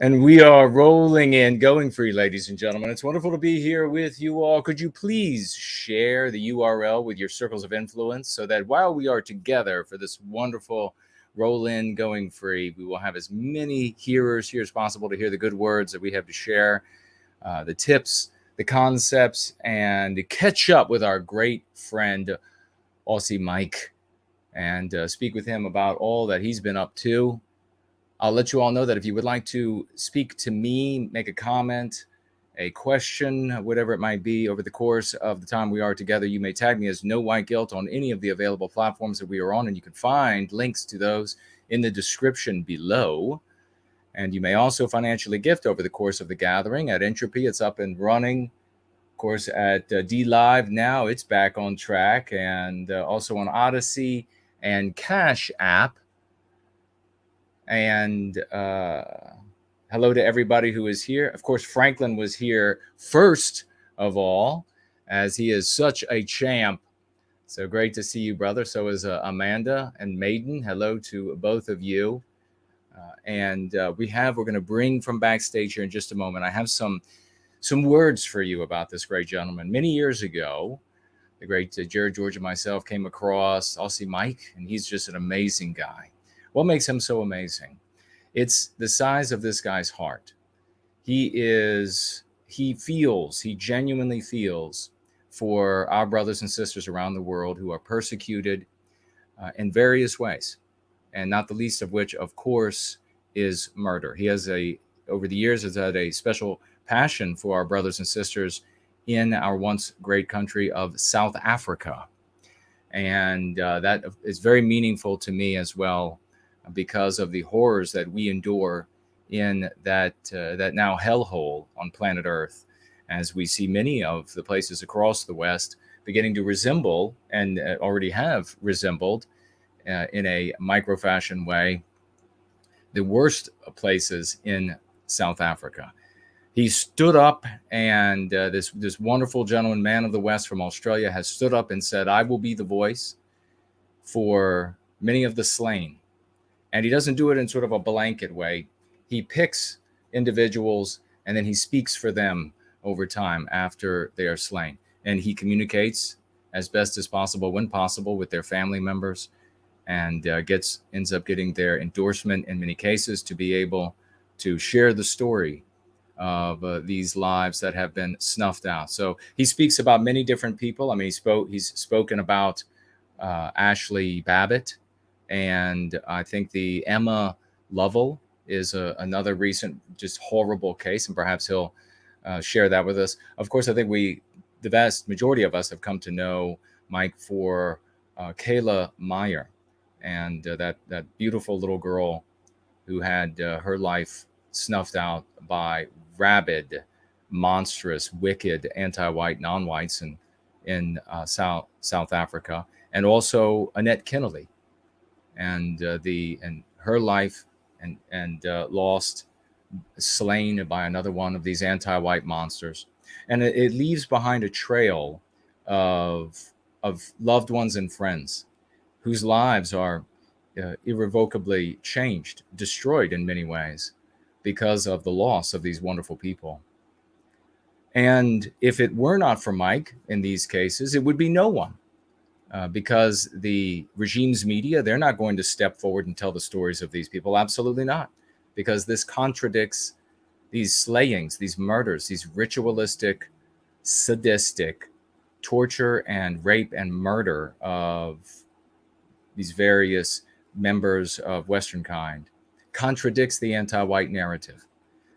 And we are rolling in, going free, ladies and gentlemen. It's wonderful to be here with you all. Could you please share the URL with your circles of influence so that while we are together for this wonderful roll in, going free, we will have as many hearers here as possible to hear the good words that we have to share, the tips, the concepts, and to catch up with our great friend, Aussie Mike, and speak with him about all that he's been up to. I'll let you all know that if you would like to speak to me, make a comment, a question, whatever it might be over the course of the time we are together, you may tag me as No White Guilt on any of the available platforms that we are on, and you can find links to those in the description below. And you may also financially gift over the course of the gathering. At Entropy, it's up and running. Of course, at D Live now, it's back on track, and also on Odyssey and Cash App. And hello to everybody who is here. Of course, Franklin was here first of all, as he is such a champ. So great to see you, brother. So is Amanda and Maiden. Hello to both of you. We're going to bring from backstage here in just a moment. I have some words for you about this great gentleman. Many years ago, the great Jared George and myself came across Aussie Mike, and he's just an amazing guy. What makes him so amazing? It's the size of this guy's heart. He genuinely feels for our brothers and sisters around the world who are persecuted in various ways, and not the least of which, of course, is murder. He has over the years, has had a special passion for our brothers and sisters in our once great country of South Africa. And that is very meaningful to me as well, because of the horrors that we endure in that now hellhole on planet Earth, as we see many of the places across the West beginning to resemble, and already have resembled in a micro-fashion way, the worst places in South Africa. He stood up, and this wonderful gentleman, man of the West from Australia, has stood up and said, I will be the voice for many of the slain. And he doesn't do it in sort of a blanket way. He picks individuals and then he speaks for them over time after they are slain. And he communicates as best as possible, when possible, with their family members, and ends up getting their endorsement in many cases to be able to share the story of these lives that have been snuffed out. So he speaks about many different people. I mean, he's spoken about Ashley Babbitt, and I think the Emma Lovell is another recent just horrible case, and perhaps he'll share that with us. Of course, I think the vast majority of us have come to know Mike for Kayla Meyer, and that beautiful little girl who had her life snuffed out by rabid, monstrous, wicked anti-white non-whites in South Africa, and also Annette Kennelly, and her life and lost, slain by another one of these anti-white monsters, and it leaves behind a trail of loved ones and friends whose lives are irrevocably changed, destroyed in many ways because of the loss of these wonderful people. And if it were not for Mike in these cases, it would be no one. Because the regime's media, they're not going to step forward and tell the stories of these people. Absolutely not. Because this contradicts these slayings, these murders, these ritualistic, sadistic torture and rape and murder of these various members of Western kind, contradicts the anti-white narrative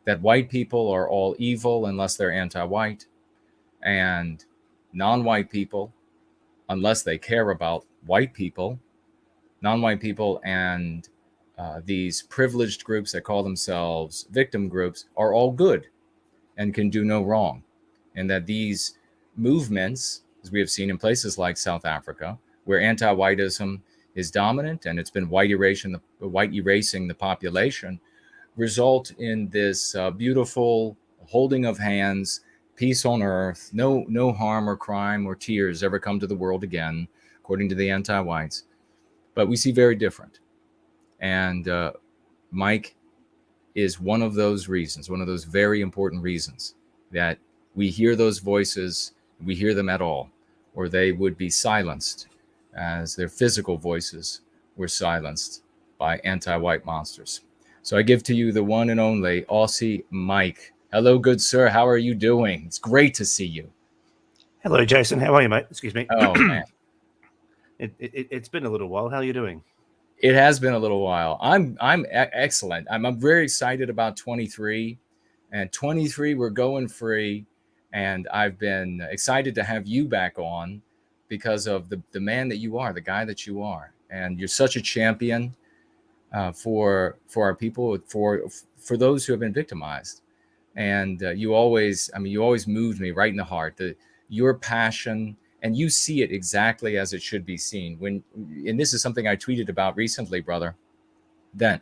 that white people are all evil unless they're anti-white, and non-white people, unless they care about white people, non-white people and these privileged groups that call themselves victim groups are all good and can do no wrong. And that these movements, as we have seen in places like South Africa, where anti-whiteism is dominant and it's been white erasing the population, result in this beautiful holding of hands, peace on earth, no harm or crime or tears ever come to the world again, according to the anti-whites. But we see very different. And Mike is one of those reasons, one of those very important reasons that we hear those voices, we hear them at all, or they would be silenced as their physical voices were silenced by anti-white monsters. So I give to you the one and only Aussie Mike. Hello, good sir. How are you doing? It's great to see you. Hello, Jason. How are you, mate? Excuse me. Oh, man. It's been a little while. How are you doing? It has been a little while. I'm excellent. I'm very excited about 23. And 23, we're going free. And I've been excited to have you back on because of the man that you are, the guy that you are. And you're such a champion for our people, for those who have been victimized. And you always moved me right in the heart. Your passion, and you see it exactly as it should be seen. And this is something I tweeted about recently, brother. That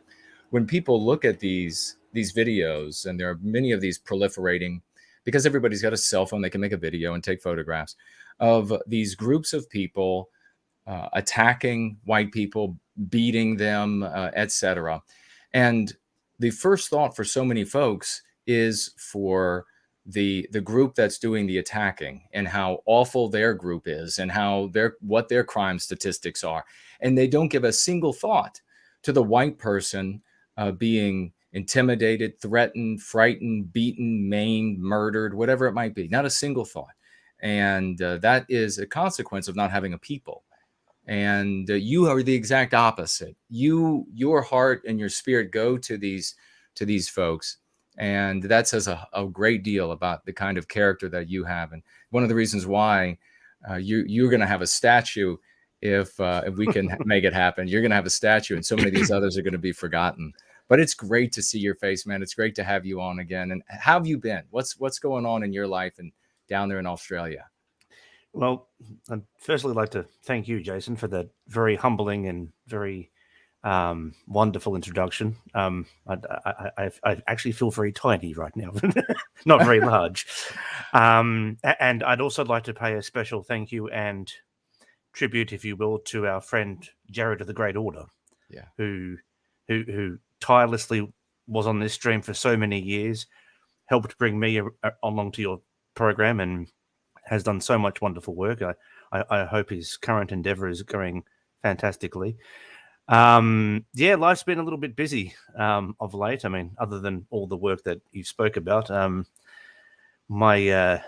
when people look at these videos, and there are many of these proliferating, because everybody's got a cell phone, they can make a video and take photographs of these groups of people attacking white people, beating them, etc. And the first thought for so many folks is for the group that's doing the attacking and how awful their group is and what their crime statistics are. And they don't give a single thought to the white person being intimidated, threatened, frightened, beaten, maimed, murdered, whatever it might be. Not a single thought. And that is a consequence of not having a people. And you are the exact opposite. Your heart and your spirit go to these folks. And that says a great deal about the kind of character that you have. And one of the reasons why you're going to have a statue, if we can make it happen, you're going to have a statue, and so many of these others are going to be forgotten. But it's great to see your face, man. It's great to have you on again. And how have you been? What's going on in your life and down there in Australia? Well, I'd firstly like to thank you, Jason, for that very humbling and very wonderful introduction. I actually feel very tiny right now, not very large. And I'd also like to pay a special thank you and tribute, if you will, to our friend Jared of the Great Order, who tirelessly was on this stream for so many years, helped bring me along to your program, and has done so much wonderful work. I hope his current endeavor is going fantastically. Yeah, life's been a little bit busy of late. I mean, other than all the work that you spoke about, my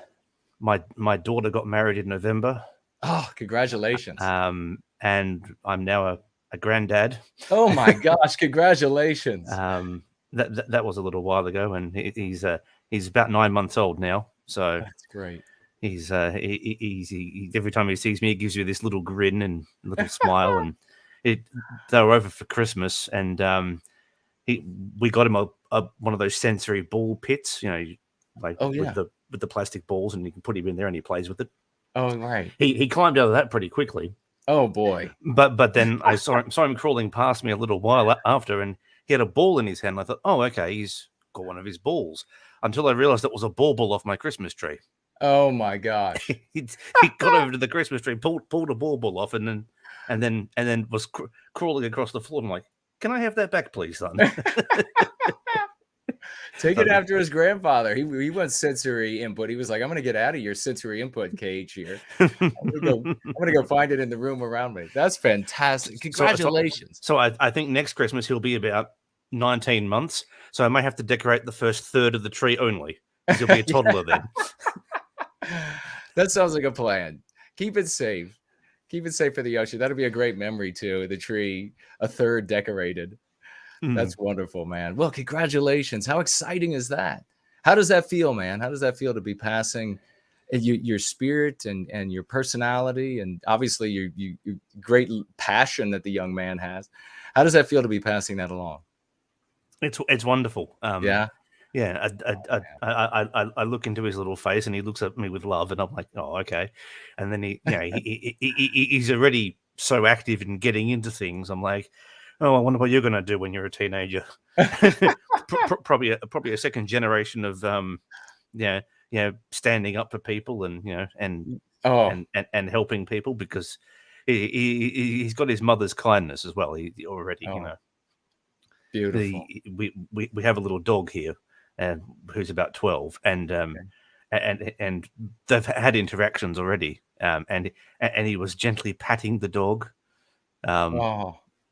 my daughter got married in November. Oh, congratulations. And I'm now a granddad. Oh my gosh, congratulations. That was a little while ago, and he's about 9 months old now. So that's great. He's every time he sees me, he gives you this little grin and little smile. And they were over for Christmas, and we got him a one of those sensory ball pits, with the plastic balls, and you can put him in there and he plays with it. Oh, right. He climbed out of that pretty quickly. Oh boy! But then I saw him crawling past me a little while after, and he had a ball in his hand. I thought, oh, okay, he's got one of his balls. Until I realized it was a bauble off my Christmas tree. Oh my gosh! he got over to the Christmas tree, pulled a bauble off, and then was crawling across the floor. I'm like, can I have that back, please, son? Take it after his grandfather. He wants sensory input. He was like, I'm going to get out of your sensory input cage here. I'm going to go find it in the room around me. That's fantastic. Congratulations. So I think next Christmas he'll be about 19 months. So I may have to decorate the first third of the tree only, because he'll be a toddler then. That sounds like a plan. Keep it safe. Keep it safe for the youngster. That'll be a great memory too. The tree, a third decorated. That's wonderful, man. Well, congratulations. How exciting is that? How does that feel, man? How does that feel to be passing your spirit and your personality, and obviously your great passion that the young man has? How does that feel to be passing that along? It's wonderful. Yeah. I look into his little face, and he looks at me with love, and I'm like, oh, okay. And then he's already so active in getting into things. I'm like, oh, I wonder what you're going to do when you're a teenager. probably a second generation of standing up for people and helping people, because he's got his mother's kindness as well. He already, beautiful. We have a little dog here, who's about 12, and they've had interactions already. And he was gently patting the dog.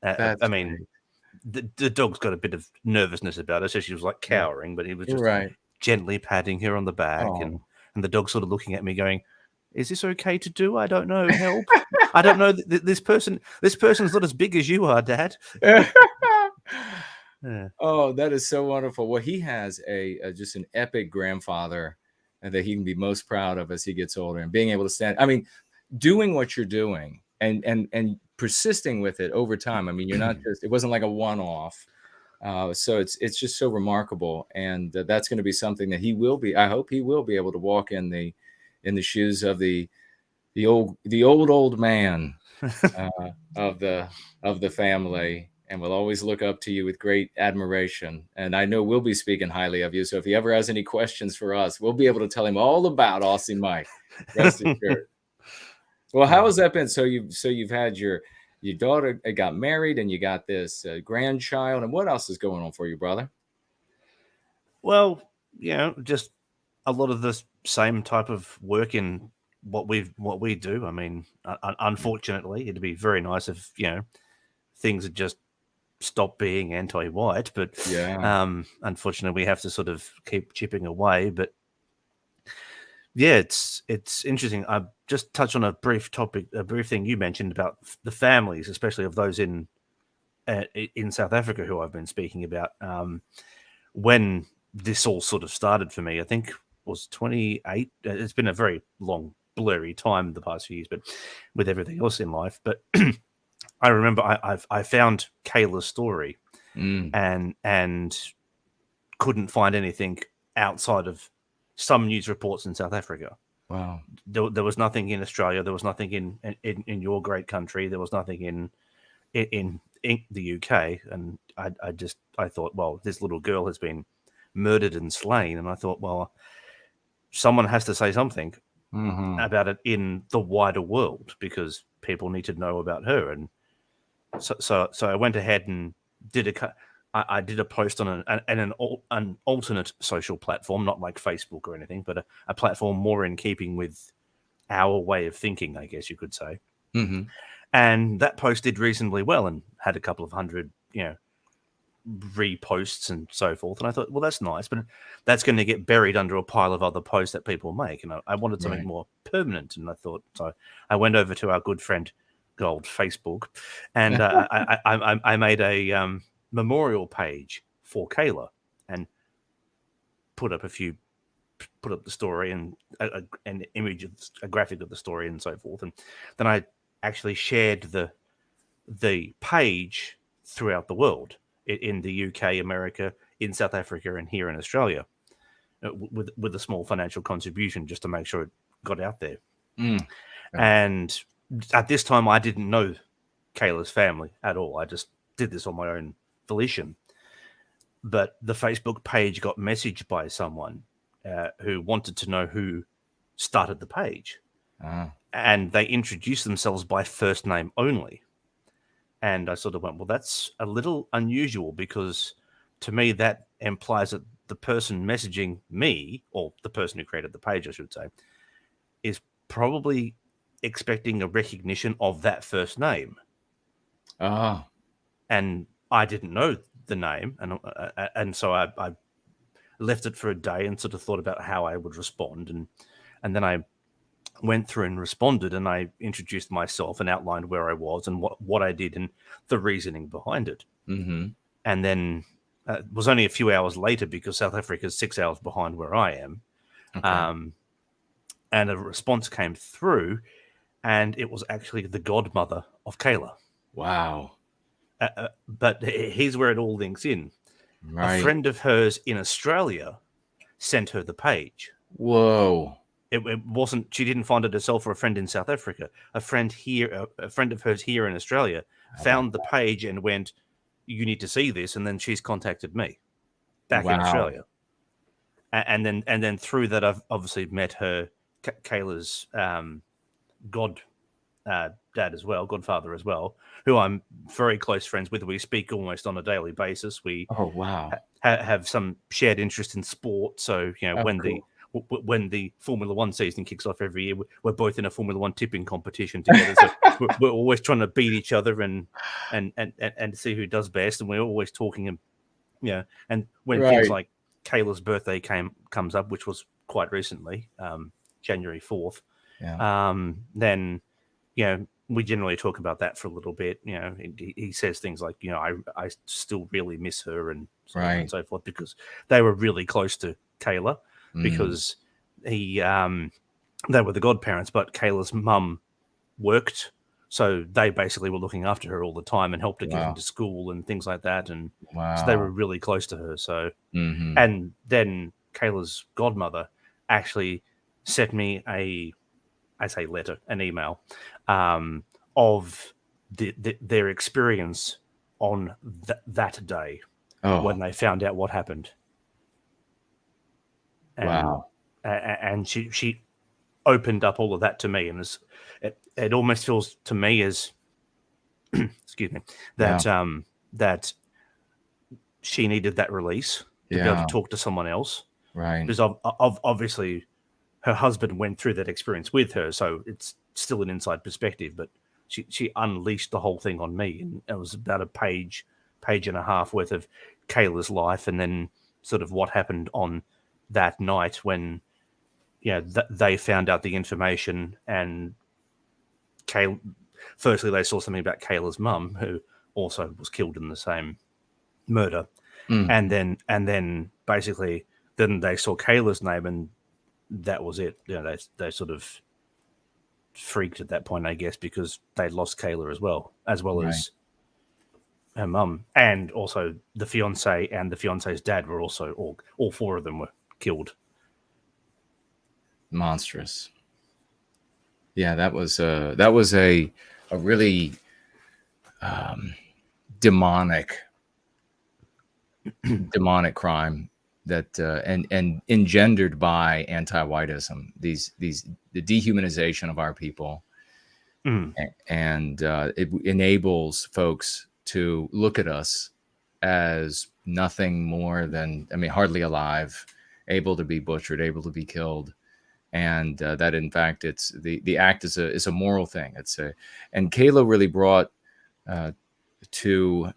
I mean, the dog's got a bit of nervousness about her, so she was like cowering, but he was just gently patting her on the back, and the dog sort of looking at me going, is this okay to do? I don't know. Help. I don't know. This person's not as big as you are, Dad. Oh, that is so wonderful. Well, he has just an epic grandfather that he can be most proud of as he gets older, and being able to stand. I mean, doing what you're doing and persisting with it over time. I mean, you're not just, it wasn't like a one-off. So it's just so remarkable. And that's going to be something that I hope he will be able to walk in the shoes of the old man of the family, and will always look up to you with great admiration. And I know we'll be speaking highly of you. So if he ever has any questions for us, we'll be able to tell him all about Aussie Mike. Rest assured. Well, how has that been? So you've had your daughter got married, and you got this grandchild, and what else is going on for you, brother? Well, just a lot of the same type of work in what we do. I mean, unfortunately, it'd be very nice if things had just stopped being anti-white, but unfortunately, we have to sort of keep chipping away. But yeah, it's interesting. I just touched on a brief thing you mentioned about the families, especially of those in South Africa who I've been speaking about. When this all sort of started for me, I think was 28. It's been a very long, blurry time the past few years, but with everything else in life. But I remember I found Kayla's story and couldn't find anything outside of some news reports in South Africa. Wow. There was nothing in Australia. There was nothing in your great country. There was nothing in the UK. And I thought, well, this little girl has been murdered and slain. And I thought, well, someone has to say something about it in the wider world, because people need to know about her. And so I went ahead and I did a post on an alternate social platform, not like Facebook or anything, but a platform more in keeping with our way of thinking, I guess you could say. Mm-hmm. And that post did reasonably well and had a couple of hundred, reposts and so forth. And I thought, well, that's nice, but that's going to get buried under a pile of other posts that people make. And I wanted something Right. more permanent. And I thought, so I went over to our good friend, old Facebook, and I made a memorial page for Kayla and put up the story and an image of a graphic of the story and so forth. And then I actually shared the page throughout the world, in the UK, America, in South Africa, and here in Australia, with a small financial contribution just to make sure it got out there. Mm. And at this time, I didn't know Kayla's family at all. I just did this on my own volition. But the Facebook page got messaged by someone who wanted to know who started the page. And they introduced themselves by first name only. And I sort of went, well, that's a little unusual, because to me that implies that the person messaging me, or the person who created the page, I should say, is probably expecting a recognition of that first name. Oh. And I didn't know the name. And so I left it for a day and sort of thought about how I would respond. And then I went through and responded, and I introduced myself and outlined where I was and what I did and the reasoning behind it. Mm-hmm. And then it was only a few hours later, because South Africa is 6 hours behind where I am. Okay. And a response came through, and it was actually the godmother of Kayla. Wow. But here's where it all links in. Right. A friend of hers in Australia sent her the page. Whoa. It wasn't. She didn't find it herself, or a friend in South Africa. A friend of hers here in Australia found the page and went, "You need to see this." And then she's contacted me back in Australia. And then through that, I've obviously met her, Kayla's dad as well, godfather as well, who I'm very close friends with. We speak almost on a daily basis. We have some shared interest in sport. So when the Formula One season kicks off every year, we're both in a Formula One tipping competition together. So we're always trying to beat each other and see who does best. And we're always talking. And when things like Kayla's birthday comes up, which was quite recently, January 4th, then we generally talk about that for a little bit. He says things like, I still really miss her and so forth, because they were really close to Kayla. Because they were the godparents, but Kayla's mum worked, so they basically were looking after her all the time and helped her get into school and things like that. And so they were really close to her. So, and then Kayla's godmother actually sent me an email of their experience on that day when they found out what happened. And she opened up all of that to me, and it almost feels to me as excuse me, that she needed that release to be able to talk to someone else, because obviously her husband went through that experience with her, so it's still an inside perspective, but she unleashed the whole thing on me, and it was about a page and a half worth of Kayla's life, and then sort of what happened on that night when they found out the information. And firstly they saw something about Kayla's mum, who also was killed in the same murder, and then basically then they saw Kayla's name, and that was it. They sort of freaked at that point, I guess, because they'd lost Kayla as well as her mum, and also the fiance and the fiance's dad were also all four of them were killed. Monstrous. Yeah, that was a really demonic crime that and engendered by anti-whiteism. The dehumanization of our people, and it enables folks to look at us as nothing more than, hardly alive, able to be butchered, able to be killed. and that in fact it's the act is a moral thing. And Kayla really brought to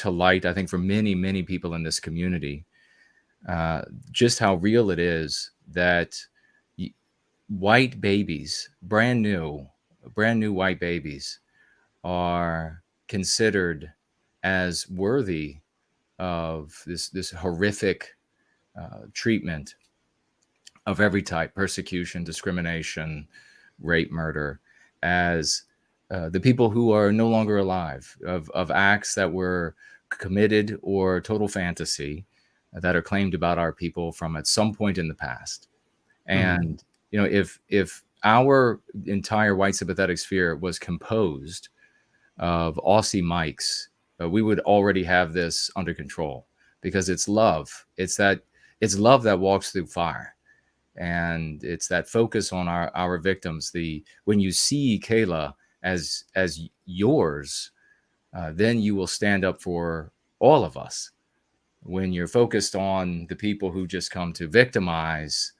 light, I think, for many people in this community, just how real it is that white babies, brand new white babies, are considered as worthy of this horrific treatment of every type: persecution, discrimination, rape, murder, as the people who are no longer alive, of acts that were committed or total fantasy that are claimed about our people from at some point in the past. And if our entire white sympathetic sphere was composed of Aussie mics, we would already have this under control, because it's love. It's love that walks through fire, and it's that focus on our victims. When you see Kayla as yours, then you will stand up for all of us. When you're focused on the people who just come to victimize,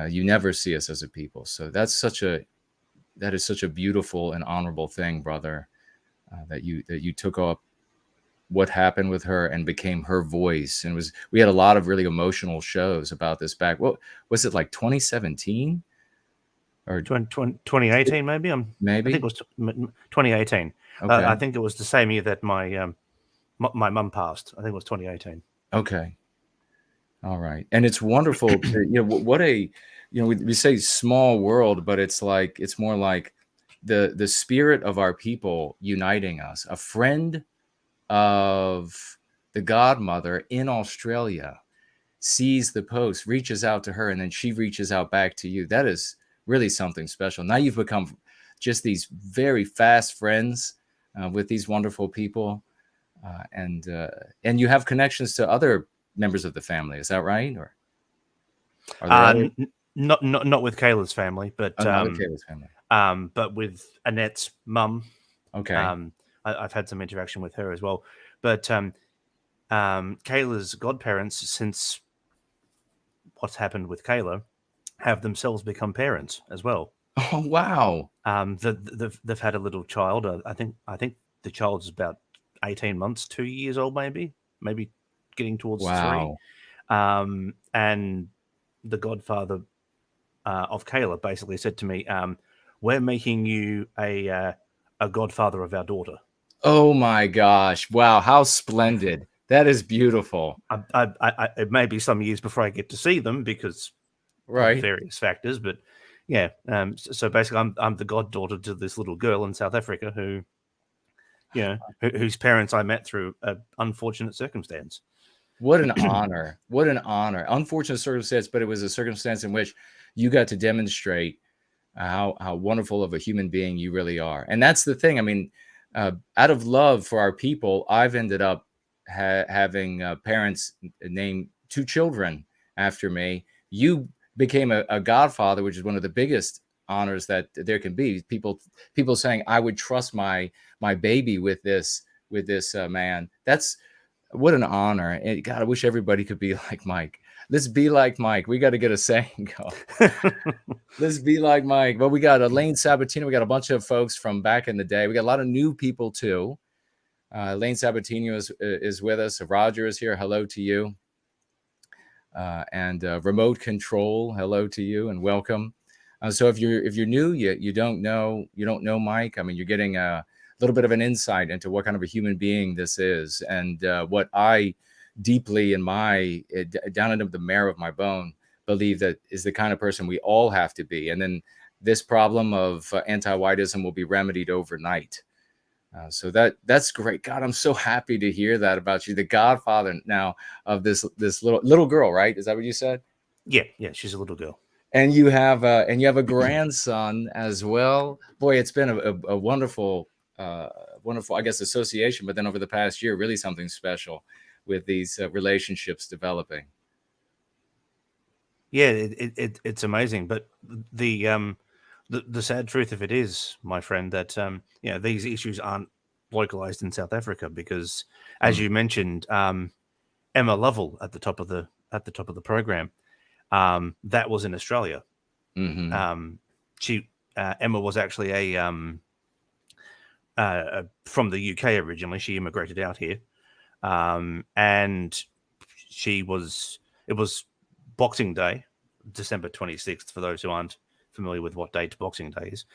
you never see us as a people. So that is such a beautiful and honorable thing, brother, that you took up what happened with her and became her voice. And we had a lot of really emotional shows about this back. What was it, like 2017 or 2018? Maybe maybe I think it was 2018. Okay. I think it was the same year that my mum passed. I think it was 2018. Okay. All right. And it's wonderful to, we say small world, but it's more like the spirit of our people uniting us. A friend of the godmother in Australia sees the post, reaches out to her, and then she reaches out back to you. That is really something special. Now you've become just these very fast friends with these wonderful people, and you have connections to other members of the family. Is that right? Or are there not with Kayla's family, but not with Kayla's family. But with Annette's mum. Okay. I've had some interaction with her as well. But Kayla's godparents, since what's happened with Kayla, have themselves become parents as well. Oh wow! They've had a little child. I think the child's about 18 months, 2 years old, maybe getting towards 3. And the godfather of Kayla basically said to me, "We're making you a godfather of our daughter." Oh my gosh! Wow, how splendid! That is beautiful. It may be some years before I get to see them because of various factors, but yeah. So basically, I'm the goddaughter to this little girl in South Africa whose parents I met through an unfortunate circumstance. What an honor! What an honor! Unfortunate circumstance, but it was a circumstance in which you got to demonstrate how wonderful of a human being you really are. And that's the thing. I mean, out of love for our people, I've ended up having parents name 2 children after me. You became a godfather, which is one of the biggest honors that there can be. People saying, "I would trust my baby with this man." That's what an honor. And God, I wish everybody could be like Mike. Let's be like Mike. We got to get a saying going. Let's be like Mike. Well, we got Elaine Sabatino. We got a bunch of folks from back in the day. We got a lot of new people too. Elaine Sabatino is with us. Roger is here. Hello to you. And remote control. Hello to you and welcome. So if you're new, you don't know Mike. I mean, you're getting a little bit of an insight into what kind of a human being this is, and what I deeply down into the marrow of my bone believe that is the kind of person we all have to be. And then this problem of anti-whiteism will be remedied overnight. So that's great. God, I'm so happy to hear that about you. The godfather now of this little girl, right? Is that what you said? Yeah, she's a little girl. And you have a grandson as well. Boy, it's been a wonderful, I guess, association. But then over the past year, really something special with these relationships developing. Yeah, it's amazing. But the sad truth of it is, my friend, that these issues aren't localized in South Africa because, as you mentioned, Emma Lovell at the top of the program, that was in Australia. Um, she Emma was actually from the UK originally. She immigrated out here, and it was Boxing Day, December 26th, for those who aren't familiar with what date Boxing Day is.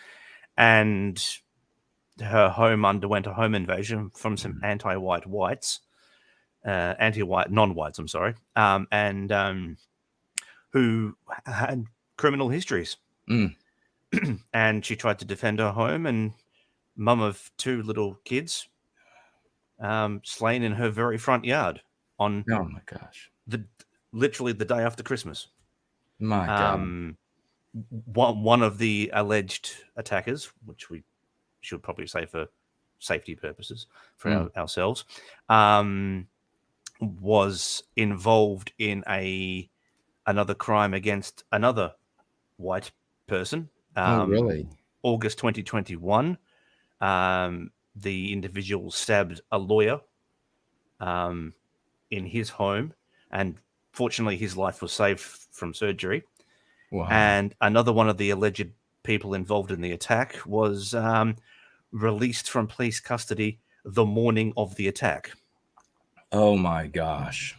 And her home underwent a home invasion from some non-whites, I'm sorry, who had criminal histories. And she tried to defend her home, and mum of two little kids slain in her very front yard on Oh my gosh. literally the day after Christmas. My God. One of the alleged attackers, which we should probably say for safety purposes for ourselves, was involved in another crime against another white person. Oh, really? August 2021, the individual stabbed a lawyer in his home, and fortunately his life was saved from surgery. Wow. And another one of the alleged people involved in the attack was released from police custody the morning of the attack. Oh my gosh.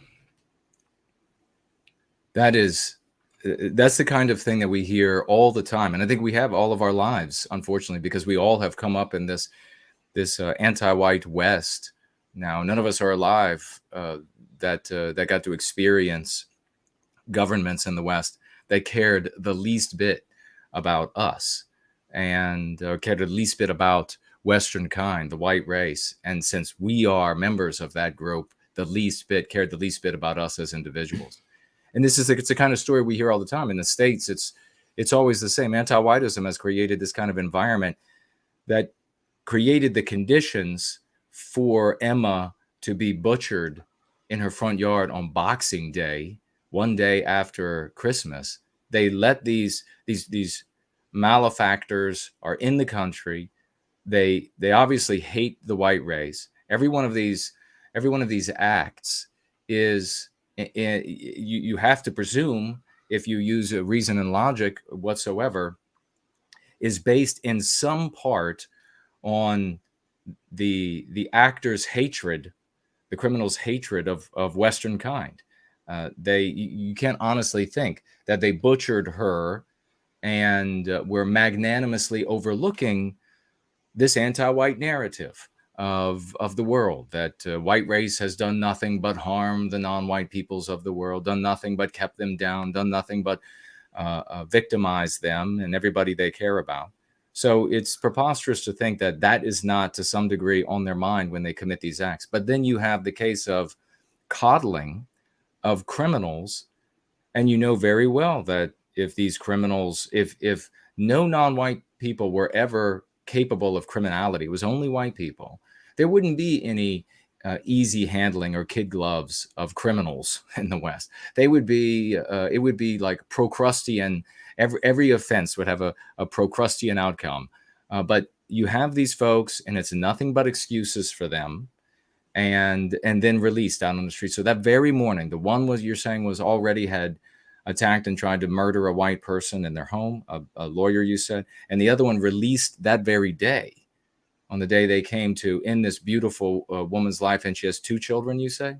That's the kind of thing that we hear all the time. And I think we have all of our lives, unfortunately, because we all have come up in this anti-white West. Now, none of us are alive that got to experience governments in the West that cared the least bit about us and cared the least bit about Western kind, the white race. And since we are members of that group, cared the least bit about us as individuals. And it's the kind of story we hear all the time. In the States, it's always the same. Anti-whiteism has created this kind of environment that created the conditions for Emma to be butchered in her front yard on Boxing Day, one day after Christmas. They let these malefactors are in the country. They obviously hate the white race. Every one of these acts is, you have to presume, if you use a reason and logic whatsoever, is based in some part on the actor's hatred, the criminal's hatred of Western kind. You can't honestly think that they butchered her and were magnanimously overlooking this anti-white narrative of the world, that white race has done nothing but harm the non-white peoples of the world, done nothing but kept them down, done nothing but victimize them and everybody they care about. So it's preposterous to think that that is not to some degree on their mind when they commit these acts. But then you have the case of coddling of criminals, and you know very well that if these criminals, if no non-white people were ever capable of criminality, it was only white people, there wouldn't be any easy handling or kid gloves of criminals in the West. They would be, it would be like Procrustean. Every offense would have a Procrustean outcome. But you have these folks, and it's nothing but excuses for them, and then released out on the street. So that very morning, the one you're saying was already had attacked and tried to murder a white person in their home, a lawyer, you said, and the other one released that very day, on the day they came to end this beautiful woman's life, and she has two children, you say?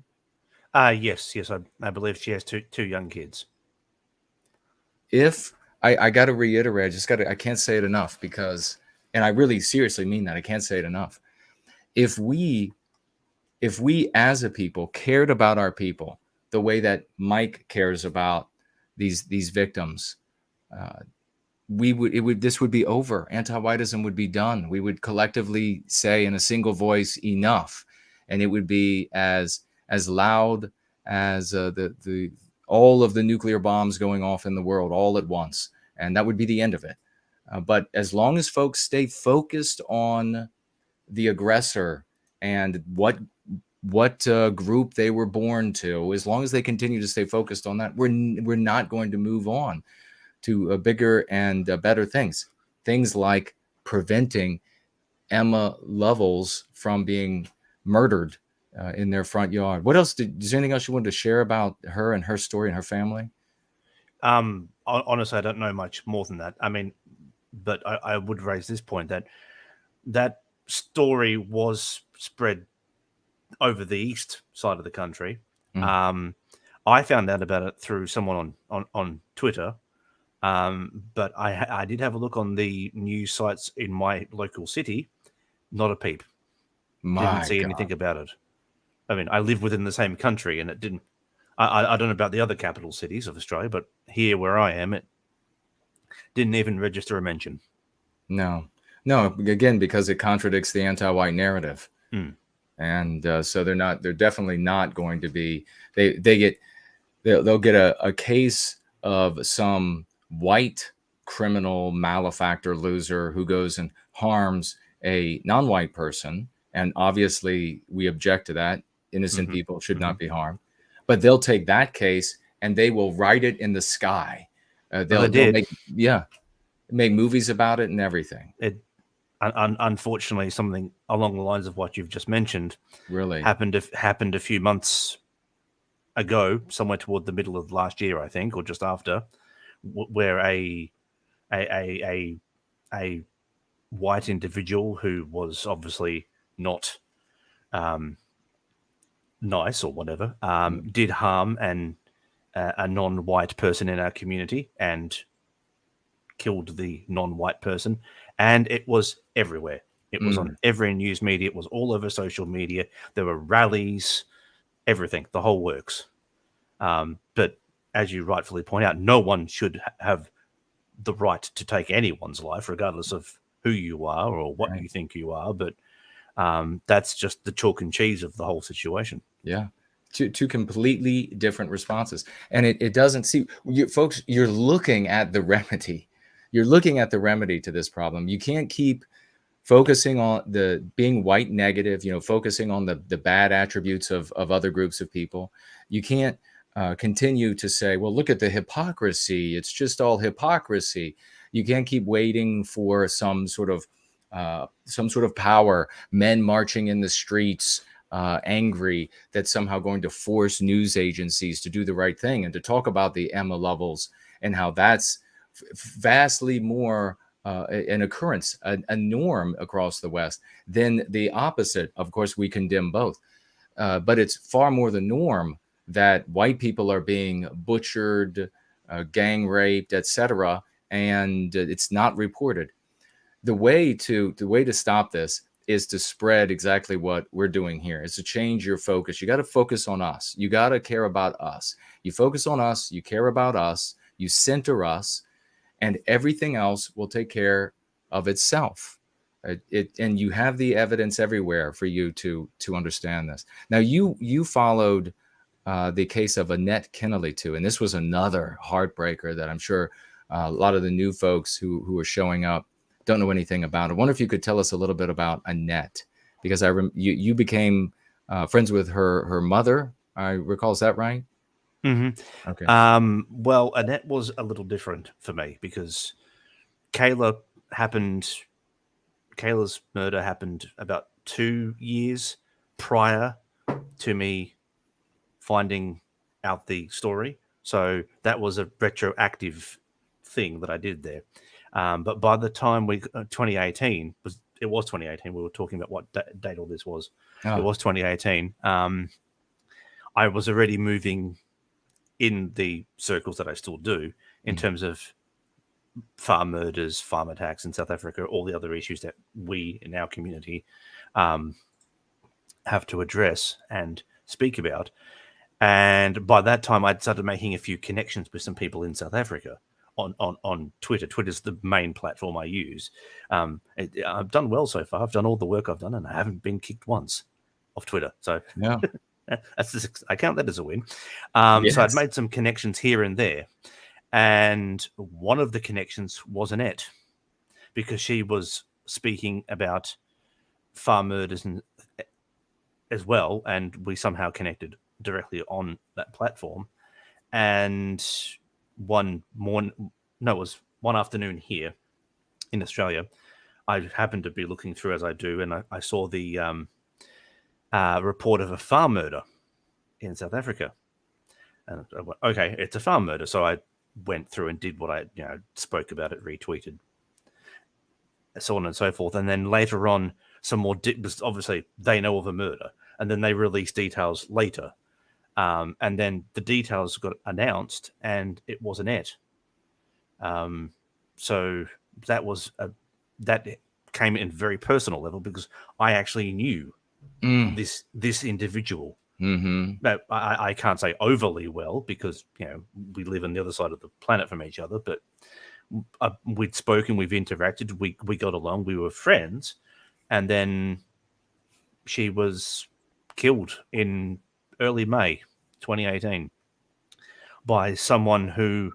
Yes, I believe she has two young kids. If I got to reiterate, I can't say it enough, because, and I really seriously mean that, I can't say it enough. If we as a people cared about our people the way that Mike cares about these victims, this would be over. Anti-whiteism would be done. We would collectively say in a single voice, enough, and it would be as loud as all of the nuclear bombs going off in the world all at once, and that would be the end of it. But as long as folks stay focused on the aggressor and what group they were born to, as long as they continue to stay focused on that, we're not going to move on to bigger and better things like preventing Emma Lovell's from being murdered in their front yard. What else is there anything else you wanted to share about her and her story and her family? honestly, I don't know much more than that. I mean, but I would raise this point that story was spread over the east side of the country. I found out about it through someone on Twitter, but I did have a look on the news sites in my local city. Not a peep. Didn't see anything about it. I mean, I live within the same country, and it didn't. I don't know about the other capital cities of Australia, but here where I am, it didn't even register a mention. No, again, because it contradicts the anti-white narrative. And so they're definitely not going to be, they'll get a case of some white criminal malefactor loser who goes and harms a non-white person. And obviously we object to that. Innocent people should not be harmed. But they'll take that case and they will write it in the sky. They'll make movies about it and everything. Unfortunately, something along the lines of what you've just mentioned really happened a few months ago, somewhere toward the middle of last year, I think, or just after, where a white individual who was obviously not nice or whatever did harm a non-white person in our community and killed the non-white person, and it was everywhere. It was on every news media. It was all over social media. There were rallies, everything, the whole works. But as you rightfully point out, no one should have the right to take anyone's life, regardless of who you are or what you think you are. But that's just the chalk and cheese of the whole situation. Yeah. Two completely different responses. And it doesn't see folks, you're looking at the remedy. You're looking at the remedy to this problem. You can't keep focusing on the being white negative, focusing on the bad attributes of other groups of people. You can't continue to say, well, look at the hypocrisy. It's just all hypocrisy. You can't keep waiting for some sort of power, men marching in the streets, angry, that's somehow going to force news agencies to do the right thing and to talk about the Emma Lovells and how that's vastly more an occurrence, a norm across the West than the opposite. Of course, we condemn both, but it's far more the norm that white people are being butchered, gang raped, etc., and it's not reported. The way to stop this is to spread exactly what we're doing here. Is to change your focus. You got to focus on us. You got to care about us. You focus on us. You care about us. You center us. And everything else will take care of itself. And you have the evidence everywhere for you to understand this. Now, you followed the case of Annette Kennelly too, and this was another heartbreaker that I'm sure a lot of the new folks who are showing up don't know anything about. I wonder if you could tell us a little bit about Annette, because you became friends with her mother, I recall. Is that right? Mm-hmm. Okay. Well, Annette was a little different for me because Kayla's murder happened about 2 years prior to me finding out the story. So that was a retroactive thing that I did there. But by the time 2018, it was 2018, we were talking about what date all this was. Oh. It was 2018. I was already moving in the circles that I still do in terms of farm murders, farm attacks in South Africa, all the other issues that we in our community have to address and speak about. And by that time, I'd started making a few connections with some people in South Africa on Twitter. Twitter's the main platform I use. I've done well so far. I've done all the work I've done, and I haven't been kicked once off Twitter. So yeah. I count that as a win. Yes. So I'd made some connections here and there. And one of the connections was Annette, because she was speaking about farm murders as well. And we somehow connected directly on that platform. And one afternoon here in Australia, I happened to be looking through, as I do, and I saw the report of a farm murder in South Africa. And I went, okay, it's a farm murder. So I went through and did what I spoke about it, retweeted, so on and so forth. And then later on, some more obviously they know of a murder, and then they released details later, and then the details got announced, and it was Annette. So that was that came in very personal level because I actually knew this individual. But I can't say overly well because we live on the other side of the planet from each other. But we'd spoken, we've interacted, we got along, we were friends, and then she was killed in early May 2018 by someone who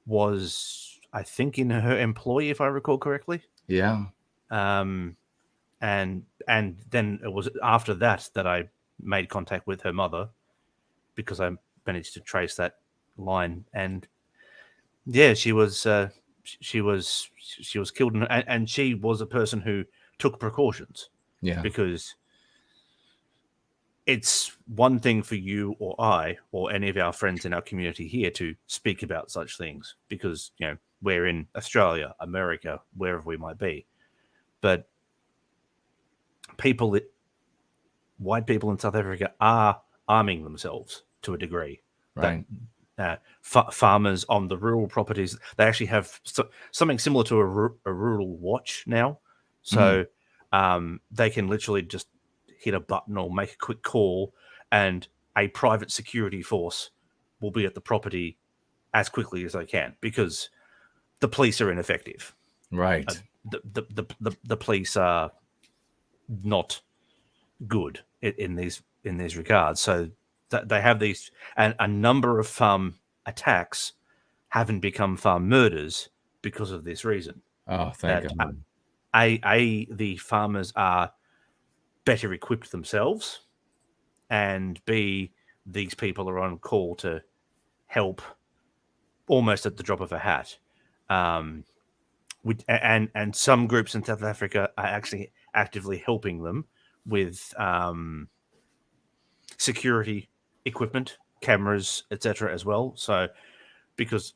was, I think, in her employ, if I recall correctly. Yeah. And then it was after that I made contact with her mother because I managed to trace that line. And yeah, she was killed, and she was a person who took precautions. Yeah. Because it's one thing for you or I or any of our friends in our community here to speak about such things because we're in Australia, America, wherever we might be. But white people in South Africa are arming themselves to a degree. Right. Farmers on the rural properties, they actually have something similar to a rural watch now. So they can literally just hit a button or make a quick call, and a private security force will be at the property as quickly as they can because the police are ineffective. Right. The police are not good in these regards. So they have these, and a number of farm attacks haven't become farm murders because of this reason. Oh, thank God. The farmers are better equipped themselves, and B, these people are on call to help almost at the drop of a hat. And some groups in South Africa are actually actively helping them with security equipment, cameras, etc. as well. So because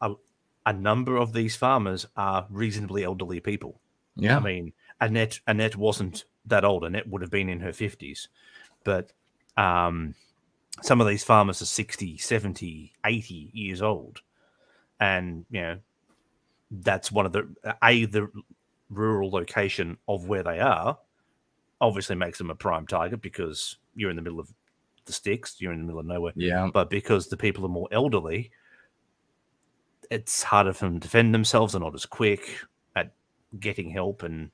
a number of these farmers are reasonably elderly people. Yeah. I mean, Annette wasn't that old. Annette would have been in her 50s. But some of these farmers are 60, 70, 80 years old. And, that's one of the rural location of where they are obviously makes them a prime target because you're in the middle of the sticks, you're in the middle of nowhere. Yeah. But because the people are more elderly, it's harder for them to defend themselves. They're not as quick at getting help. And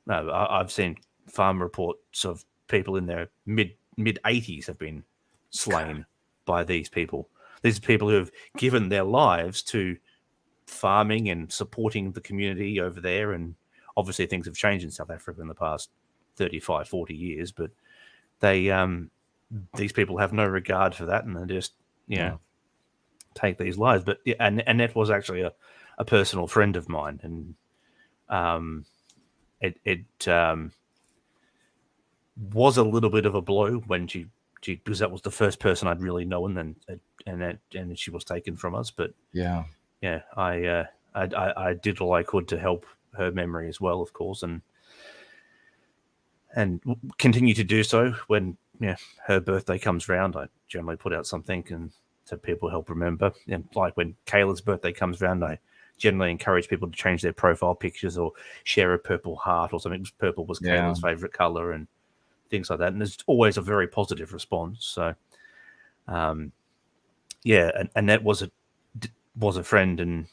no, I've seen farm reports of people in their mid 80s have been slain by these people. These are people who have given their lives to farming and supporting the community over there. And obviously things have changed in South Africa in the past 35, 40 years, but these people have no regard for that, and they just, take these lives. But yeah, and Annette was actually a personal friend of mine, and it was a little bit of a blow when she because that was the first person I'd really known, and she was taken from us. But yeah, I did all I could to help her memory as well, of course, and continue to do so when her birthday comes round. I generally put out something and so people help remember. And like when Kayla's birthday comes round, I generally encourage people to change their profile pictures or share a purple heart or something. Purple was Kayla's favorite color and things like that. And there's always a very positive response. So, and Annette was a friend and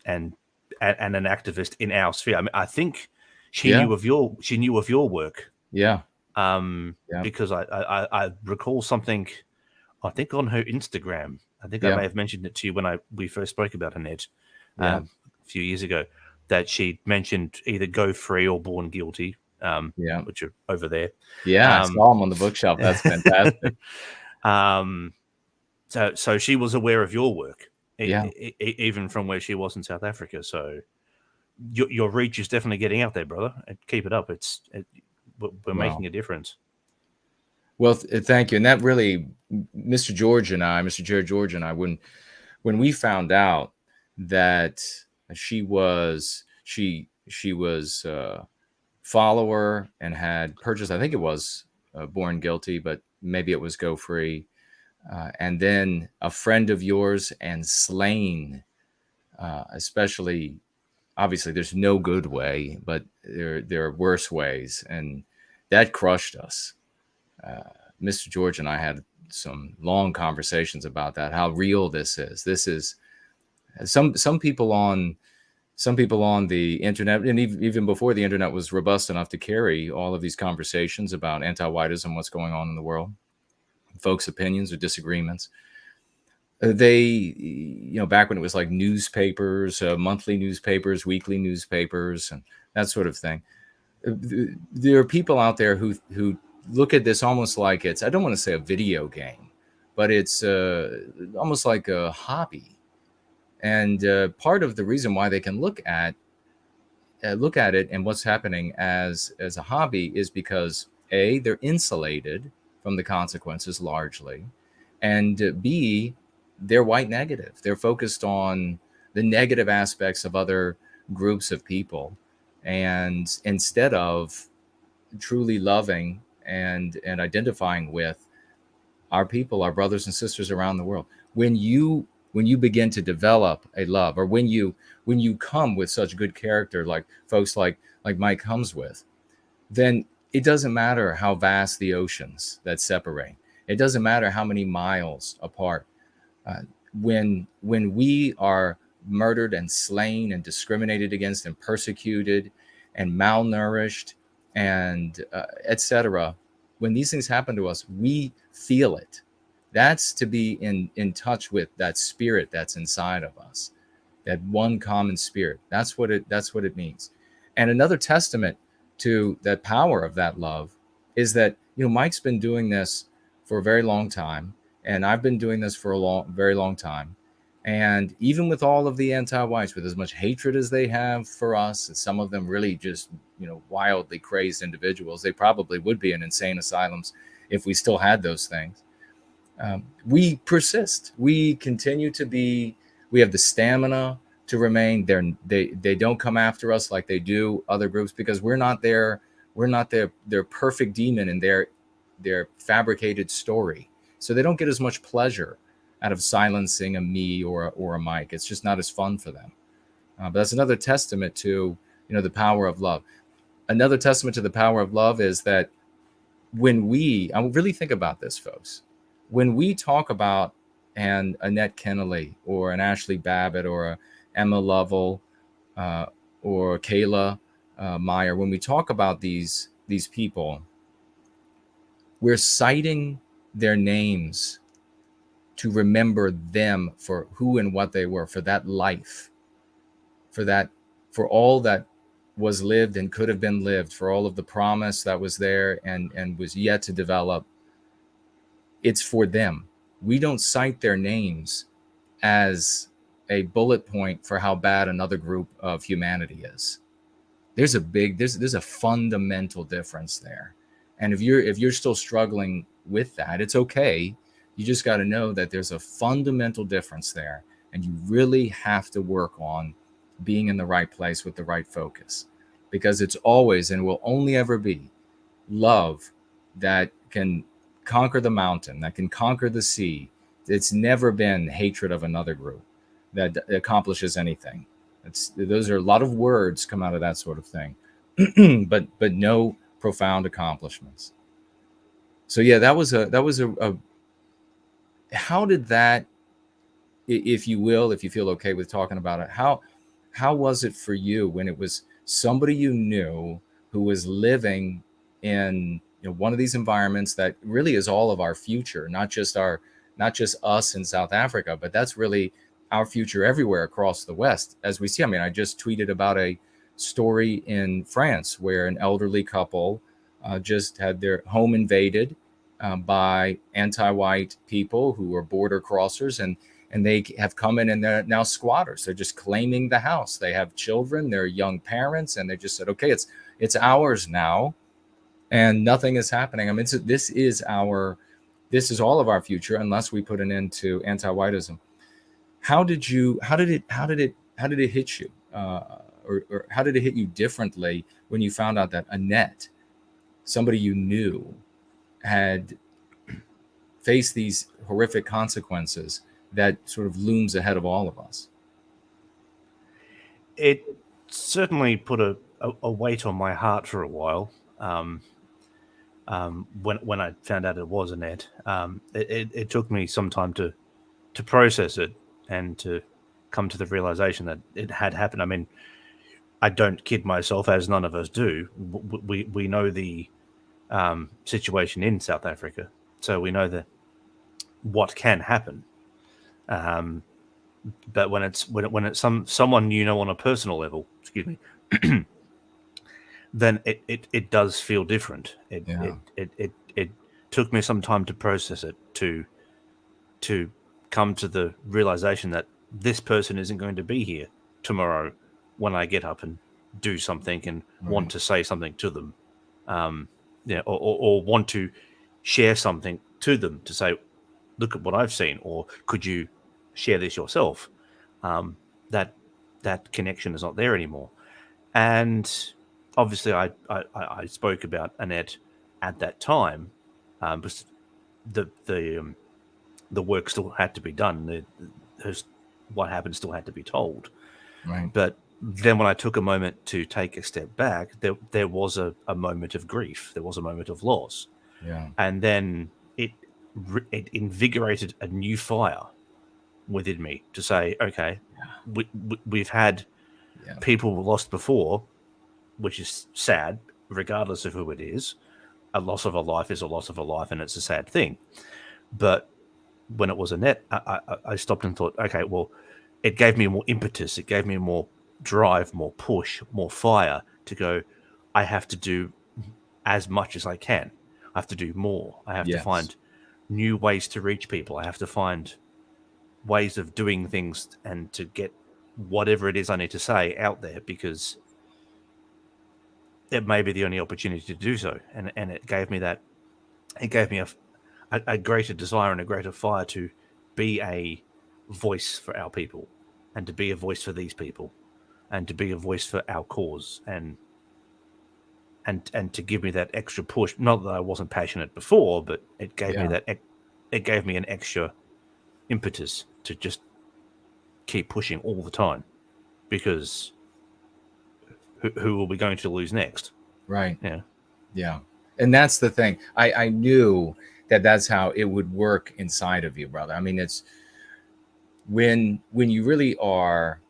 an activist in our sphere. I mean, I think she knew of your work. Yeah. Because I recall something, I think on her Instagram. I think I may have mentioned it to you when we first spoke about Annette a few years ago, that she mentioned either Go Free or Born Guilty, which are over there. Yeah, I saw them on the bookshelf. That's fantastic. So she was aware of your work, even from where she was in South Africa. So your reach is definitely getting out there, brother. Keep it up. We're making a difference. Well, thank you. And that really, Mr. Jared George and I, when we found out that she was follower and had purchased, I think it was Born Guilty, but maybe it was Go Free, and then A Friend of Yours and Slain, especially. Obviously, there's no good way, but there are worse ways, and that crushed us. Mr. George and I had some long conversations about that, how real this is. This is some people on the internet, and even before the internet was robust enough to carry all of these conversations about anti-whiteism, what's going on in the world, folks' opinions or disagreements. They, back when it was like newspapers, monthly newspapers, weekly newspapers, and that sort of thing. There are people out there who look at this almost like it's, I don't want to say a video game, but it's almost like a hobby. And part of the reason why they can look at it and what's happening as a hobby is because A, they're insulated from the consequences largely, and B, they're white negative. They're focused on the negative aspects of other groups of people, and instead of truly loving and identifying with our people, our brothers and sisters around the world. When you begin to develop a love, or when you come with such good character, like folks like Mike comes with, then it doesn't matter how vast the oceans that separate. It doesn't matter how many miles apart. When we are murdered and slain and discriminated against and persecuted and malnourished and etc., when these things happen to us, we feel it. That's to be in touch with that spirit that's inside of us, that one common spirit. That's what it means. And another testament to that power of that love is that, Mike's been doing this for a very long time, and I've been doing this for a very long time. And even with all of the anti-whites, with as much hatred as they have for us, and some of them really just, wildly crazed individuals, they probably would be in insane asylums if we still had those things. We persist. We continue to be. We have the stamina to remain. They don't come after us like they do other groups, because we're not their perfect demon in their fabricated story. So they don't get as much pleasure out of silencing a me or a Mike. It's just not as fun for them. But that's another testament to the power of love. Another testament to the power of love is that I really think about this, folks. When we talk about an Annette Kennelly or an Ashley Babbitt or a Emma Lovell or Kayla Meyer, when we talk about these people, we're citing their names to remember them for who and what they were, for that life, for all that was lived and could have been lived, for all of the promise that was there and was yet to develop. It's for them. We don't cite their names as a bullet point for how bad another group of humanity is. There's a fundamental difference there. And if you're still struggling with that, it's okay. You just got to know that there's a fundamental difference there, and you really have to work on being in the right place with the right focus, because it's always and will only ever be love that can conquer the mountain, that can conquer the sea. It's never been hatred of another group that accomplishes anything. Those are a lot of words come out of that sort of thing, but no profound accomplishments. So yeah, that was a how did that, if you will, if you feel okay with talking about it, how was it for you when it was somebody you knew who was living in one of these environments that really is all of our future, not just us in South Africa, but that's really our future everywhere across the West, as we see. I mean, I just tweeted about a story in France where an elderly couple just had their home invaded by anti-white people who are border crossers, and they have come in and they're now squatters. They're just claiming the house. They have children, they're young parents, and they just said, okay, it's ours now, and nothing is happening. I mean, this is all of our future unless we put an end to anti-whiteism. How did it hit you? Or how did it hit you differently when you found out that Annette, somebody you knew, had faced these horrific consequences that sort of looms ahead of all of us? It certainly put a weight on my heart for a while. When I found out it was Annette, it took me some time to process it and to come to the realization that it had happened. I mean, I don't kid myself, as none of us do. We know the situation in South Africa, so we know that what can happen. But when it's someone you know on a personal level, excuse me, then it does feel different. It took me some time to process it, to come to the realization that this person isn't going to be here tomorrow when I get up and do something and want to say something to them, or want to share something to them to say, look at what I've seen, or could you share this yourself? That connection is not there anymore. And obviously I spoke about Annette at that time, but the work still had to be done. What happened still had to be told. Right. But then when I took a moment to take a step back, there was a moment of grief. There was a moment of loss. Yeah. And then it invigorated a new fire within me to say, okay, we've had people lost before, which is sad, regardless of who it is. A loss of a life is a loss of a life, and it's a sad thing. But when it was Annette, I stopped and thought, okay, well, it gave me more impetus. It gave me more drive, more push, more fire to go, I have to do as much as I can. I have to do more. I have to find new ways to reach people. I have to find ways of doing things and to get whatever it is I need to say out there, because it may be the only opportunity to do so. And it gave me that. It gave me a greater desire and a greater fire to be a voice for our people, and to be a voice for these people, and to be a voice for our cause, and to give me that extra push. Not that I wasn't passionate before, but it gave me that. It gave me an extra impetus to just keep pushing all the time, because who are we going to lose next? Right. Yeah. And that's the thing. I knew that's how it would work inside of you, brother. I mean, it's when you really are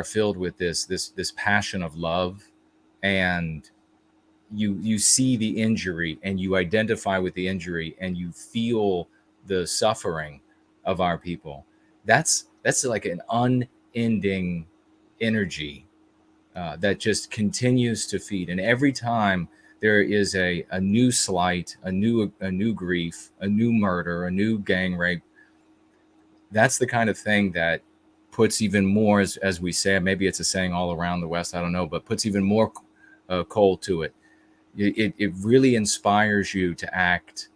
filled with this passion of love, and you see the injury and you identify with the injury and you feel the suffering of our people. That's like an unending energy that just continues to feed. And every time there is a new slight, a new grief, a new murder, a new gang rape, that's the kind of thing that puts even more, as we say, maybe it's a saying all around the West, I don't know, but puts even more coal to it. It really inspires you to act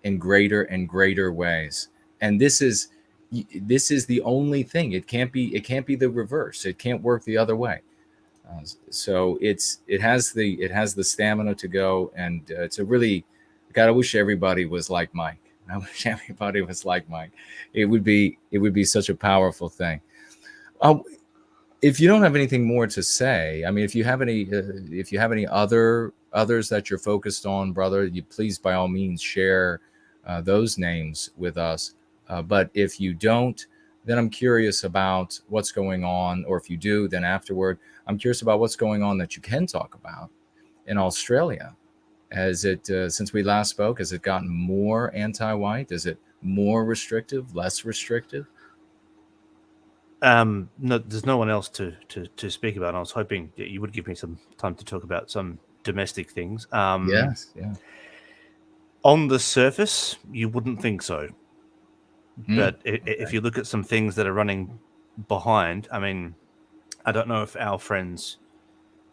in greater and greater ways. And this is the only thing. It can't be the reverse. It can't work the other way. So it has the stamina to go, and it's a really, God, I wish everybody was like Mike. I wish everybody was like Mike. It would be such a powerful thing. If you don't have anything more to say, I mean, if you have any others that you're focused on, brother, you please by all means share those names with us. But if you don't, then I'm curious about what's going on, or if you do, then afterward, I'm curious about what's going on that you can talk about in Australia. Has it, since we last spoke, has it gotten more anti-white? Is it more restrictive, less restrictive? No, there's no one else to speak about. I was hoping that you would give me some time to talk about some domestic things. Yes, yeah. On the surface, you wouldn't think so. But if you look at some things that are running behind, I mean, I don't know if our friends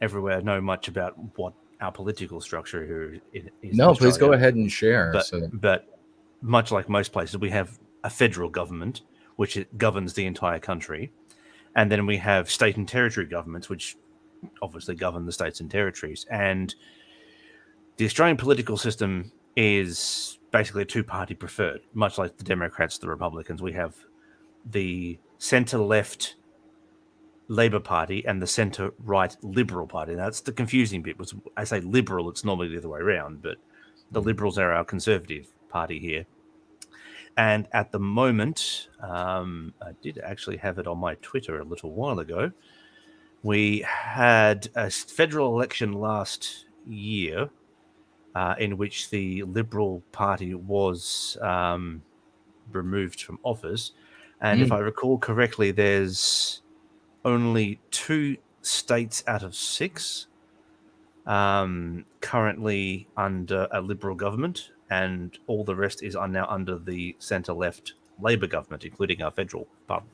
everywhere know much about what our political structure here is. No, please go ahead and share. But much like most places, we have a federal government, which it governs the entire country. And then we have state and territory governments, which obviously govern the states and territories. And the Australian political system is basically a two-party preferred, much like the Democrats, the Republicans. We have the centre-left Labor Party and the centre-right Liberal Party. Now, that's the confusing bit. When I say liberal, it's normally the other way around, but the Liberals are our Conservative Party here. And at the moment, I did actually have it on my Twitter a little while ago. We had a federal election last year in which the Liberal Party was removed from office. And if I recall correctly, there's only 2 states out of 6 currently under a Liberal government, and all the rest is now under the centre-left Labor government, including our federal parliament.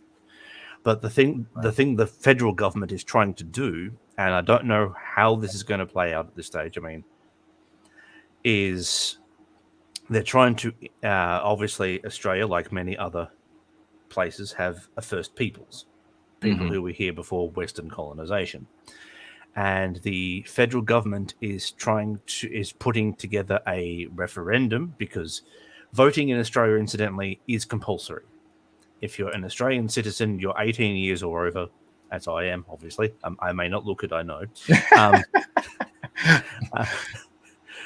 But the thing the federal government is trying to do, and I don't know how this is going to play out at this stage, I mean, is they're trying to, obviously Australia, like many other places, have a First Peoples, people who were here before Western colonisation. And the federal government is putting together a referendum, because voting in Australia, incidentally, is compulsory. If you're an Australian citizen, you're 18 years or over, as I am, obviously. I may not look it, I know.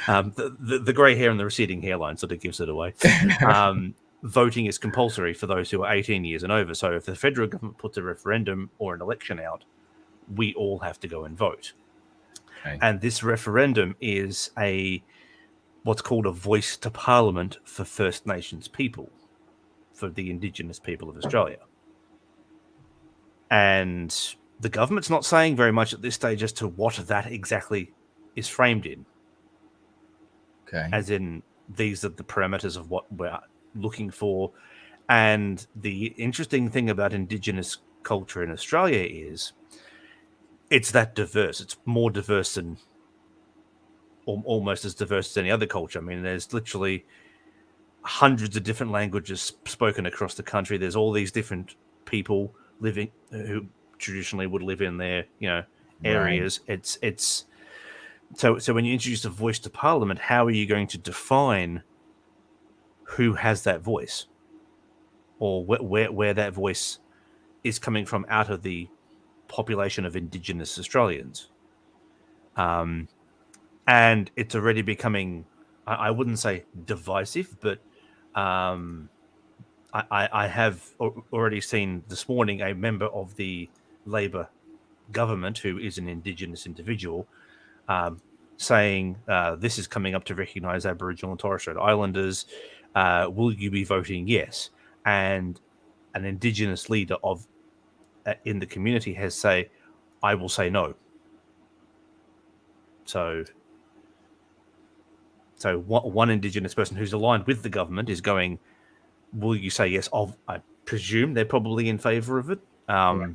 The grey hair and the receding hairline sort of gives it away. Voting is compulsory for those who are 18 years and over. So if the federal government puts a referendum or an election out, we all have to go and vote. Okay. And this referendum is what's called a voice to Parliament for First Nations people, for the Indigenous people of Australia. And the government's not saying very much at this stage as to what that exactly is framed in. Okay. As in, these are the parameters of what we're looking for. And the interesting thing about Indigenous culture in Australia is it's that diverse. It's more diverse than, almost as diverse as any other culture. I mean, there's literally hundreds of different languages spoken across the country. There's all these different people living who traditionally would live in their, areas. Right. It's so when you introduce a voice to Parliament, how are you going to define who has that voice, or where that voice is coming from out of the population of Indigenous Australians? And it's already becoming, I wouldn't say divisive, but I have already seen this morning a member of the Labor government who is an Indigenous individual saying this is coming up to recognise Aboriginal and Torres Strait Islanders. Will you be voting yes? And an Indigenous leader in the community has say, I will say no. So one Indigenous person who's aligned with the government is going, will you say yes? I presume they're probably in favour of it, right.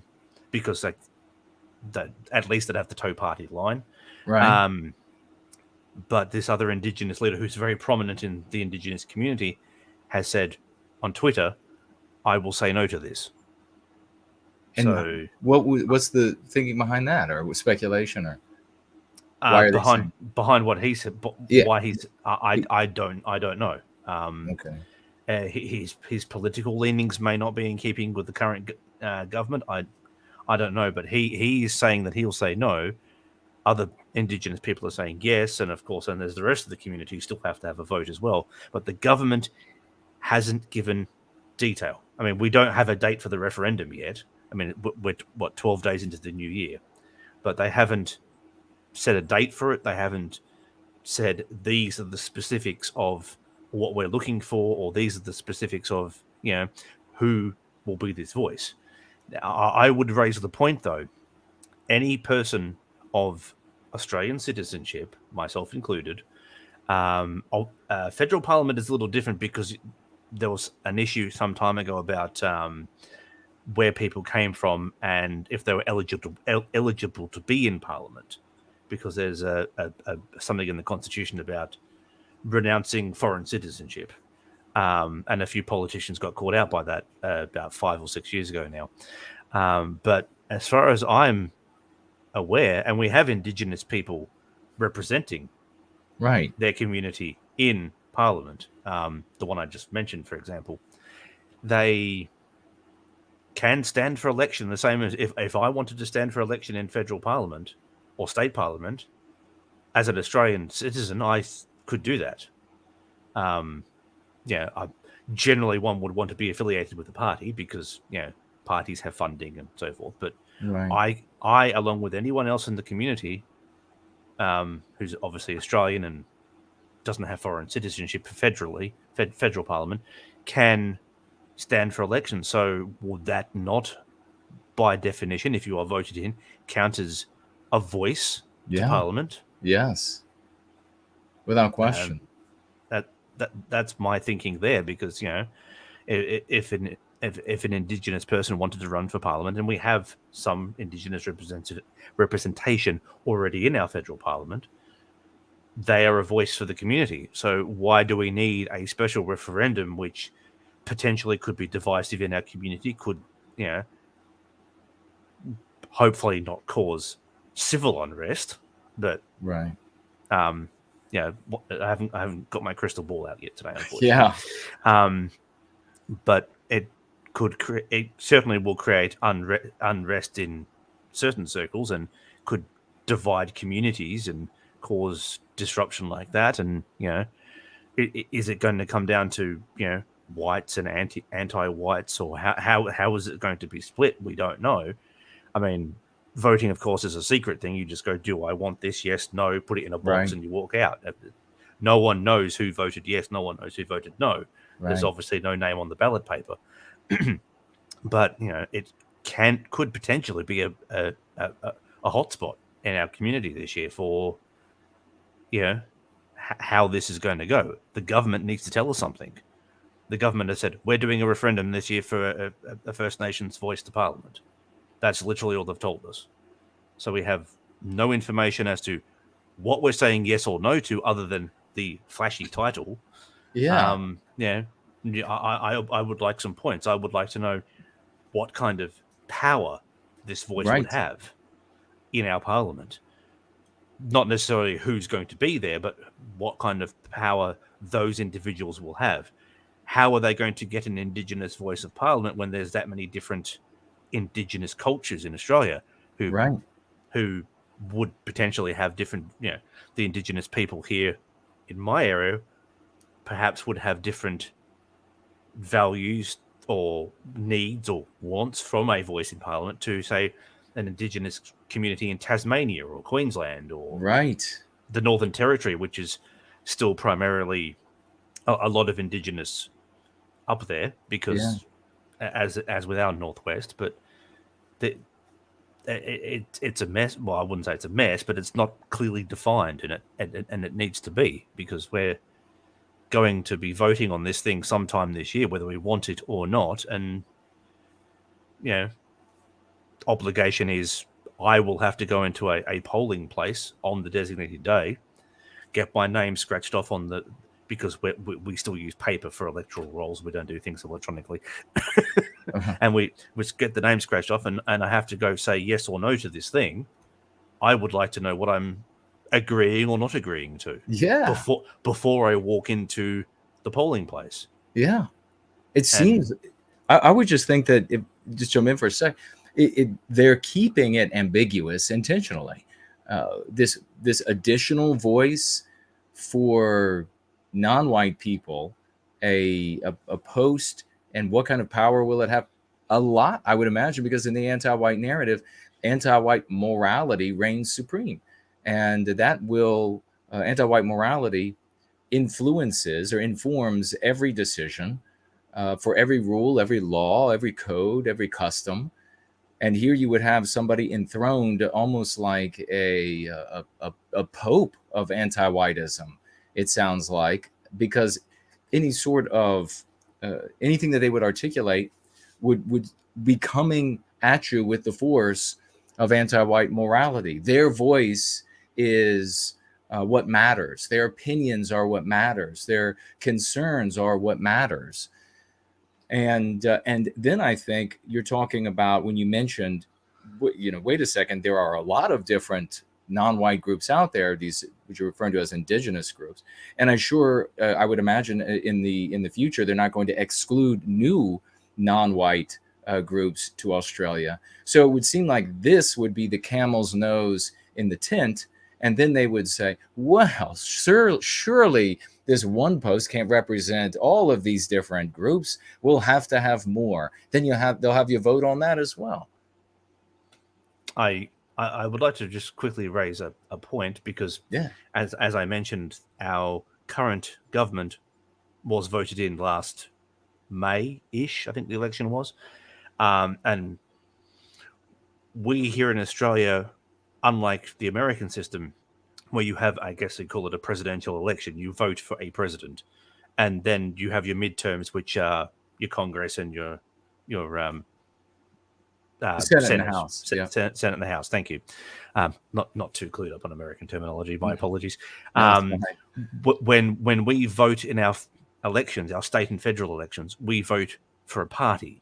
Because at least they'd have the toe party line. Right. But this other Indigenous leader who's very prominent in the Indigenous community has said on Twitter, I will say no to this. And so, what's the thinking behind that, or speculation, or why are behind what he said? Why he's I don't know. Okay. His political leanings may not be in keeping with the current government. I don't know, but he is saying that he'll say no. Other Indigenous people are saying yes, and of course, and there's the rest of the community who still have to have a vote as well. But the government hasn't given detail. I mean, we don't have a date for the referendum yet. I mean, we're 12 days into the new year, but they haven't set a date for it. They haven't said these are the specifics of what we're looking for, or these are the specifics of, who will be this voice. I would raise the point, though, any person of Australian citizenship, myself included, federal parliament is a little different because there was an issue some time ago about where people came from and if they were eligible to be in parliament, because there's something in the constitution about renouncing foreign citizenship. And a few politicians got caught out by that about 5 or 6 years ago now. But as far as I'm aware, and we have Indigenous people representing Right. their community in Parliament, the one I just mentioned, for example, they can stand for election the same as if I wanted to stand for election in federal Parliament or state Parliament as an Australian citizen, I could do that. Generally one would want to be affiliated with the party because, parties have funding and so forth. But Right. I, along with anyone else in the community, who's obviously Australian and doesn't have foreign citizenship federally, federal Parliament, can stand for election. So would that not, by definition, if you are voted in, count as a voice to Parliament? Yes. Without question. That's my thinking there, because if an Indigenous person wanted to run for Parliament, and we have some Indigenous representation already in our federal Parliament, they are a voice for the community. So why do we need a special referendum which potentially could be divisive in our community, could hopefully not cause civil unrest, but right. I haven't got my crystal ball out yet today, unfortunately. But it certainly will create unrest in certain circles and could divide communities and cause disruption like that. And is it going to come down to whites and anti-whites, or how is it going to be split? We don't know. I mean, voting, of course, is a secret thing. You just go, do I want this? Yes, no, put it in a box, and you walk out. No one knows who voted yes. No one knows who voted no. Right. There's obviously no name on the ballot paper. But, it could potentially be a hotspot in our community this year for, how this is going to go. The government needs to tell us something. The government has said, we're doing a referendum this year for a First Nations voice to Parliament. That's literally all they've told us. So we have no information as to what we're saying yes or no to, other than the flashy title. I would like some points. I would like to know what kind of power this voice would have in our Parliament. Not necessarily who's going to be there, but what kind of power those individuals will have. How are they going to get an Indigenous voice of Parliament when there's that many different Indigenous cultures in Australia who would potentially have different, the Indigenous people here in my area perhaps would have different values or needs or wants from a voice in Parliament to, say, an Indigenous community in Tasmania or Queensland or the Northern Territory, which is still primarily a lot of Indigenous up there, because as with our Northwest, but it's a mess. Well, I wouldn't say it's a mess, but it's not clearly defined, and it needs to be, because we're going to be voting on this thing sometime this year, whether we want it or not. And obligation is, I will have to go into a polling place on the designated day, get my name scratched off on the, because we still use paper for electoral rolls. We don't do things electronically. And we get the name scratched off, and I have to go say yes or no to this thing. I would like to know what I'm agreeing or not agreeing to. Before I walk into the polling place. It seems, I would just think that, just jump in for a sec, they're keeping it ambiguous intentionally. This additional voice for non-white people, a post, and what kind of power will it have? A lot, I would imagine, because in the anti-white narrative, anti-white morality reigns supreme, and that will anti-white morality influences or informs every decision, for every rule, every law, every code, every custom. And here you would have somebody enthroned, almost like a pope of anti-whiteism, it sounds like, because any sort of anything that they would articulate would be coming at you with the force of anti-white morality. Their voice is what matters. Their opinions are what matters. Their concerns are what matters. And then I think you're talking about, when you mentioned, wait a second, there are a lot of different non-white groups out there, these which you're referring to as indigenous groups. And I would imagine in the future, they're not going to exclude new non-white groups to Australia. So it would seem like this would be the camel's nose in the tent. And then they would say, well, surely this one post can't represent all of these different groups. We'll have to have more. Then they'll have you vote on that as well. I would like to just quickly raise a point, because as I mentioned, our current government was voted in last May-ish, I think the election was. And we here in Australia, unlike the American system, where you have, I guess they call it a presidential election, you vote for a president, and then you have your midterms, which are your Congress and your Senate and the House. Senate and the House. Thank you. Not too clued up on American terminology. My apologies. When we vote in our elections, our state and federal elections, we vote for a party.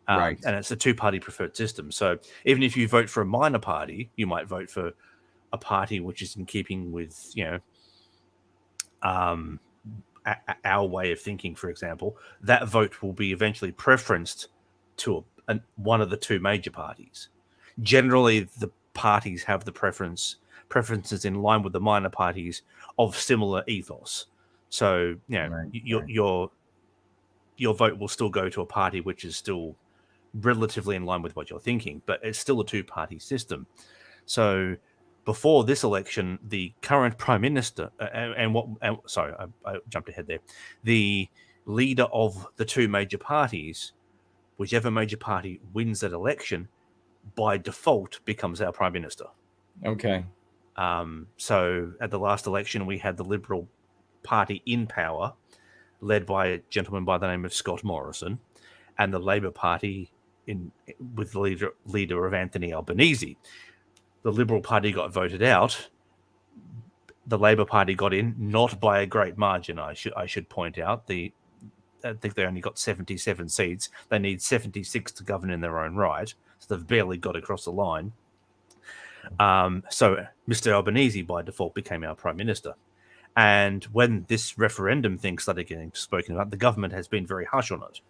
Right. And it's a two-party preferred system. So even if you vote for a minor party, you might vote for a party which is in keeping with, our way of thinking, for example. That vote will be eventually preferenced to one of the two major parties. Generally, the parties have the preferences in line with the minor parties of similar ethos. So, your vote will still go to a party which is still relatively in line with what you're thinking, but it's still a two-party system. So before this election, the current prime minister, I jumped ahead there. The leader of the two major parties, whichever major party wins that election, by default becomes our prime minister. Okay. So at the last election, we had the Liberal Party in power, led by a gentleman by the name of Scott Morrison, and the Labor Party with the leader of Anthony Albanese. The Liberal Party got voted out. The Labor Party got in, not by a great margin, I should point out. I think they only got 77 seats. They need 76 to govern in their own right, so they've barely got across the line. So Mr. Albanese, by default, became our Prime Minister. And when this referendum thing started getting spoken about, the government has been very hush on it.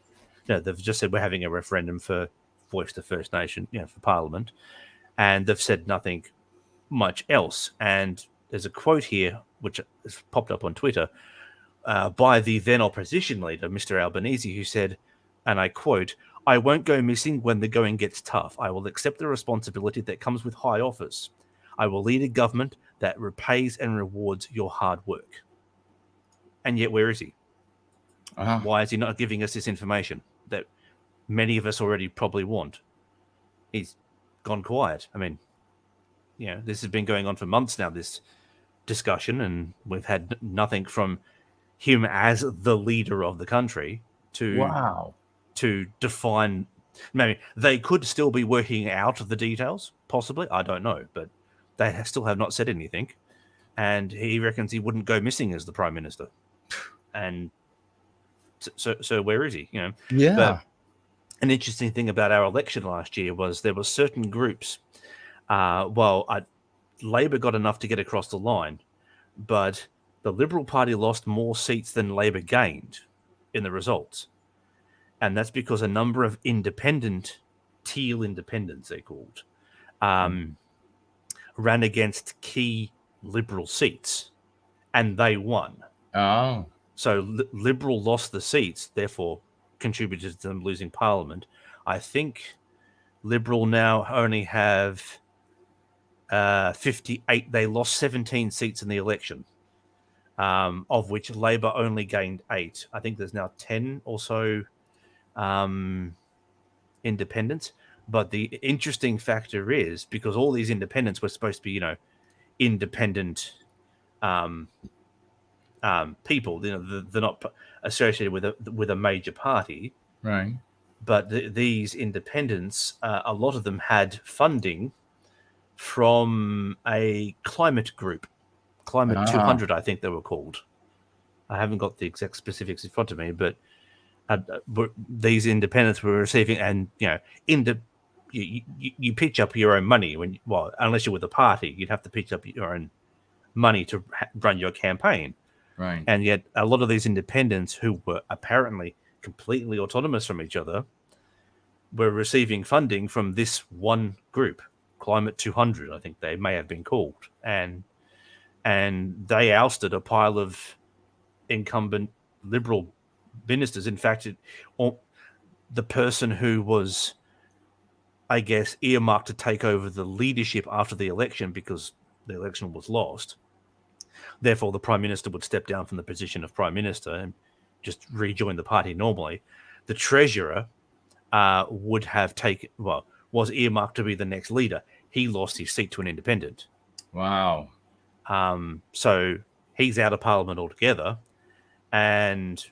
They've just said we're having a referendum for voice to First Nation, for Parliament, and they've said nothing much else. And there's a quote here, which has popped up on Twitter, by the then opposition leader, Mr. Albanese, who said, and I quote, "I won't go missing when the going gets tough. I will accept the responsibility that comes with high office. I will lead a government that repays and rewards your hard work." And yet, where is he? Why is he not giving us this information that many of us already probably want? He's gone quiet. I mean, this has been going on for months now, this discussion, and we've had nothing from him as the leader of the country to define. Maybe they could still be working out the details, possibly. I don't know, but they still have not said anything. And he reckons he wouldn't go missing as the Prime Minister. And so where is he? But an interesting thing about our election last year was there were certain groups. Labor got enough to get across the line, but the Liberal Party lost more seats than Labor gained in the results. And that's because a number of teal independents, they're called, ran against key Liberal seats, and they won. Oh. So Liberal lost the seats, therefore contributed to them losing Parliament. I think Liberal now only have 58. They lost 17 seats in the election, of which Labor only gained 8. I think there's now 10 or so independents. But the interesting factor is, because all these independents were supposed to be, independent people, they're not associated with a major party, right? But these independents, a lot of them had funding from a climate group Climate 200, I think they were called. I haven't got the exact specifics in front of me, but these independents were receiving, and you pitch up your own money unless you're with a party, you'd have to pitch up your own money to run your campaign. Right. And yet a lot of these independents who were apparently completely autonomous from each other were receiving funding from this one group, Climate 200, I think they may have been called. And they ousted a pile of incumbent Liberal ministers. In fact, the person who was, I guess, earmarked to take over the leadership after the election, because the election was lost, therefore the Prime Minister would step down from the position of Prime Minister and just rejoin the party normally. The Treasurer was earmarked to be the next leader. He lost his seat to an independent. Wow. So he's out of Parliament altogether. And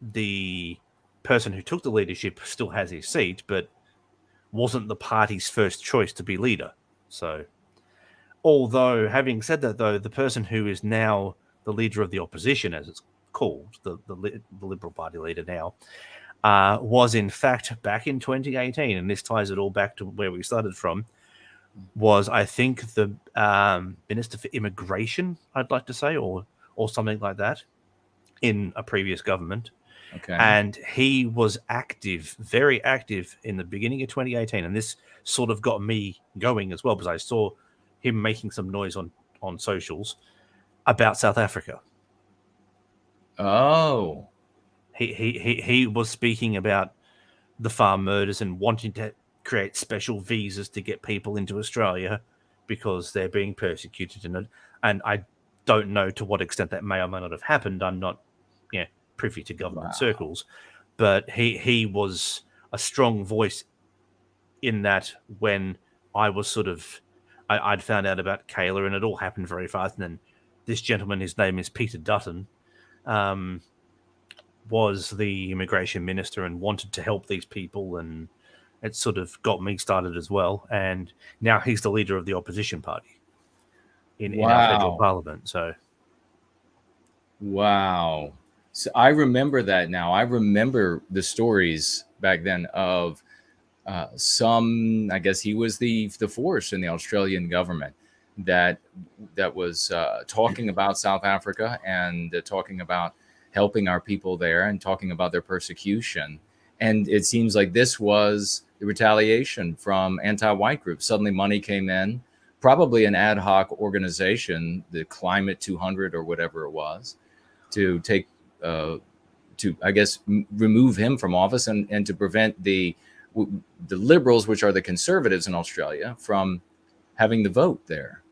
the person who took the leadership still has his seat, but wasn't the party's first choice to be leader. So, although, having said that, though, the person who is now the leader of the opposition, as it's called, the Liberal Party leader now, was in fact back in 2018, and this ties it all back to where we started from, was, I think, the Minister for Immigration, I'd like to say, or something like that, in a previous government. Okay. And he was active, very active in the beginning of 2018. And this sort of got me going as well, because I saw him making some noise on socials about South Africa. Oh. He was speaking about the farm murders and wanting to create special visas to get people into Australia because they're being persecuted. And I don't know to what extent that may or may not have happened. I'm not privy to government circles, but he was a strong voice in that when I was I'd found out about Kayla, and it all happened very fast. And then this gentleman, his name is Peter Dutton, was the immigration minister and wanted to help these people, and it sort of got me started as well. And now he's the leader of the opposition party in our federal parliament. So, wow. So I remember that now. I remember the stories back then of some, I guess he was the force in the Australian government that was talking about South Africa and talking about helping our people there and talking about their persecution. And it seems like this was the retaliation from anti-white groups. Suddenly money came in, probably an ad hoc organization, the Climate 200 or whatever it was, to take to, I guess, remove him from office and to prevent the Liberals, which are the Conservatives in Australia, from having the vote there.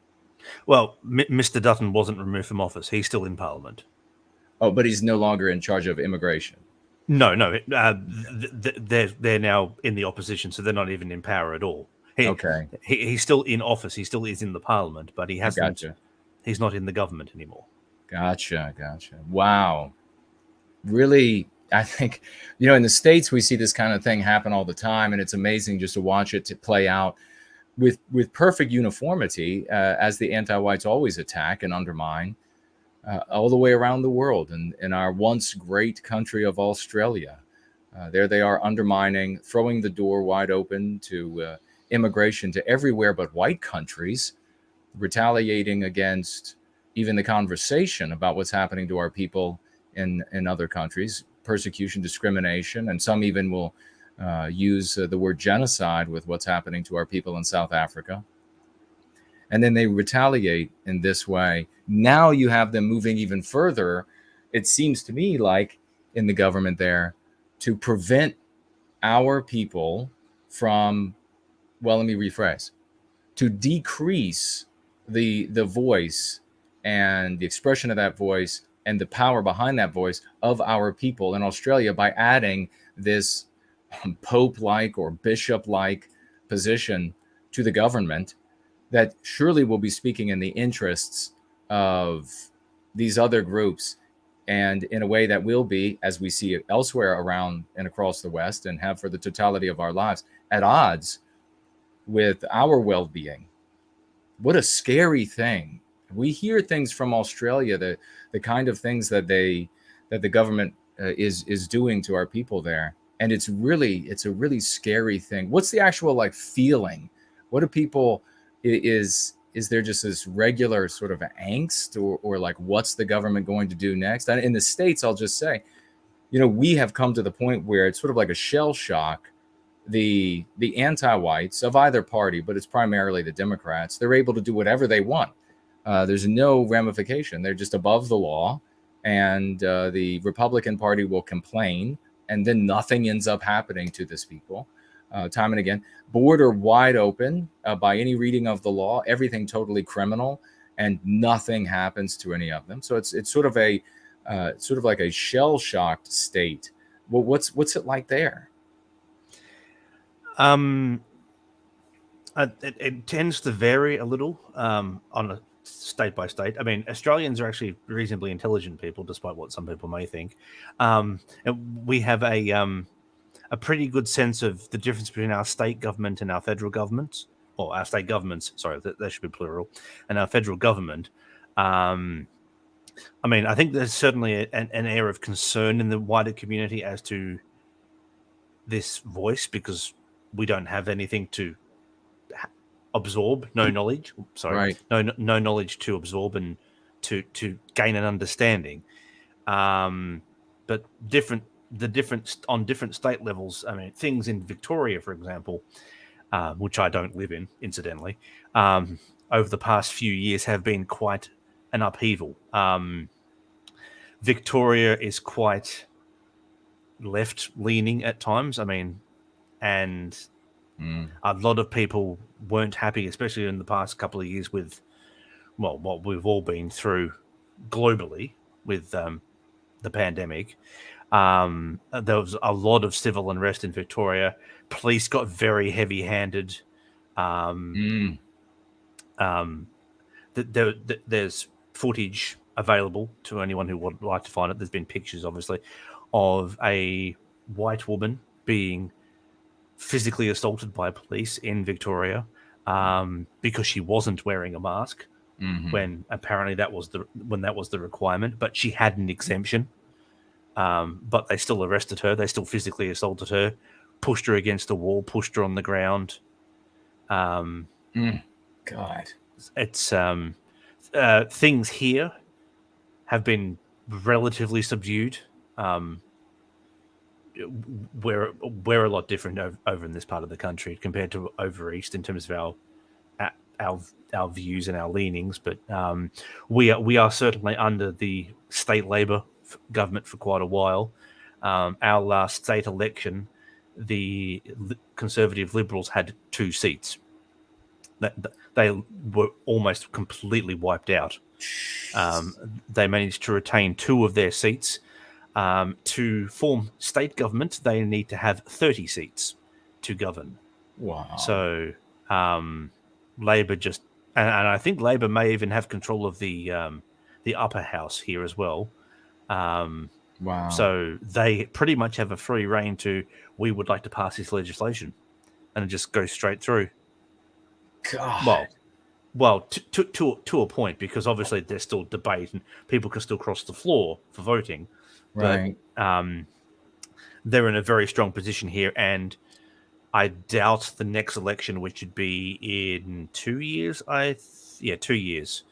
Well, Mr. Dutton wasn't removed from office. He's still in Parliament. Oh, but he's no longer in charge of immigration. No. They're now in the opposition, so they're not even in power at all. He's still in office. He still is in the Parliament, but he hasn't. Gotcha. He's not in the government anymore. Gotcha. Wow. Really, I think, in the States, we see this kind of thing happen all the time, and it's amazing just to watch it to play out with perfect uniformity as the anti-whites always attack and undermine all the way around the world. And in our once great country of Australia, there they are undermining, throwing the door wide open to immigration to everywhere but white countries, retaliating against even the conversation about what's happening to our people in other countries, persecution, discrimination, and some even will use the word genocide with what's happening to our people in South Africa. And then they retaliate in this way. Now you have them moving even further, it seems to me like, in the government there, to prevent our people from, well, let me rephrase, to decrease the voice and the expression of that voice and the power behind that voice of our people in Australia by adding this Pope-like or bishop-like position to the government that surely will be speaking in the interests of these other groups, and in a way that will be, as we see it elsewhere around and across the West and have for the totality of our lives, at odds with our well-being. What a scary thing. We hear things from Australia, the kind of things that the government is doing to our people there, and it's a really scary thing. What's the actual like feeling? What do people is there just this regular sort of angst, or like what's the government going to do next? And in the States, I'll just say, we have come to the point where it's sort of like a shell shock. The anti-whites of either party, but it's primarily the Democrats, they're able to do whatever they want. There's no ramification. They're just above the law, and the Republican Party will complain, and then nothing ends up happening to these people. Time and again, border wide open by any reading of the law, everything totally criminal, and nothing happens to any of them. So it's sort of like a shell-shocked state. Well, what's it like there? It tends to vary a little on a state by state. I mean, Australians are actually reasonably intelligent people, despite what some people may think. And we have a pretty good sense of the difference between our state government and our federal government, or our state governments. Sorry, that should be plural, and our federal government. I mean, I think there's certainly an air of concern in the wider community as to this voice, because we don't have anything to absorb, no knowledge. Sorry, right. no knowledge to absorb and to gain an understanding. But the difference on different state levels. I mean, things in Victoria, for example, which I don't live in, incidentally, over the past few years have been quite an upheaval. Victoria is quite left-leaning at times. I mean, and a lot of people weren't happy, especially in the past couple of years, with what we've all been through globally with the pandemic. There was a lot of civil unrest in Victoria. Police got very heavy-handed. There's footage available to anyone who would like to find it. There's been pictures, obviously, of a white woman being physically assaulted by police in Victoria because she wasn't wearing a mask when apparently that was the requirement, but she had an exemption. But they still arrested her. They still physically assaulted her, pushed her against the wall, pushed her on the ground. God, it's things here have been relatively subdued. We're a lot different over in this part of the country compared to over east in terms of our views and our leanings, but we are certainly under the state Labor government for quite a while. Our last state election, the Conservative Liberals had 2 seats. They were almost completely wiped out. They managed to retain 2 of their seats. To form state government, they need to have 30 seats to govern. Wow. So Labor just, and I think Labor may even have control of the upper house here as well. Wow. So they pretty much have a free rein to, we would like to pass this legislation, and it just goes straight through. God. Well, to a point, because obviously there's still debate and people can still cross the floor for voting. Right. But they're in a very strong position here, and I doubt the next election, which would be in 2 years. 2 years,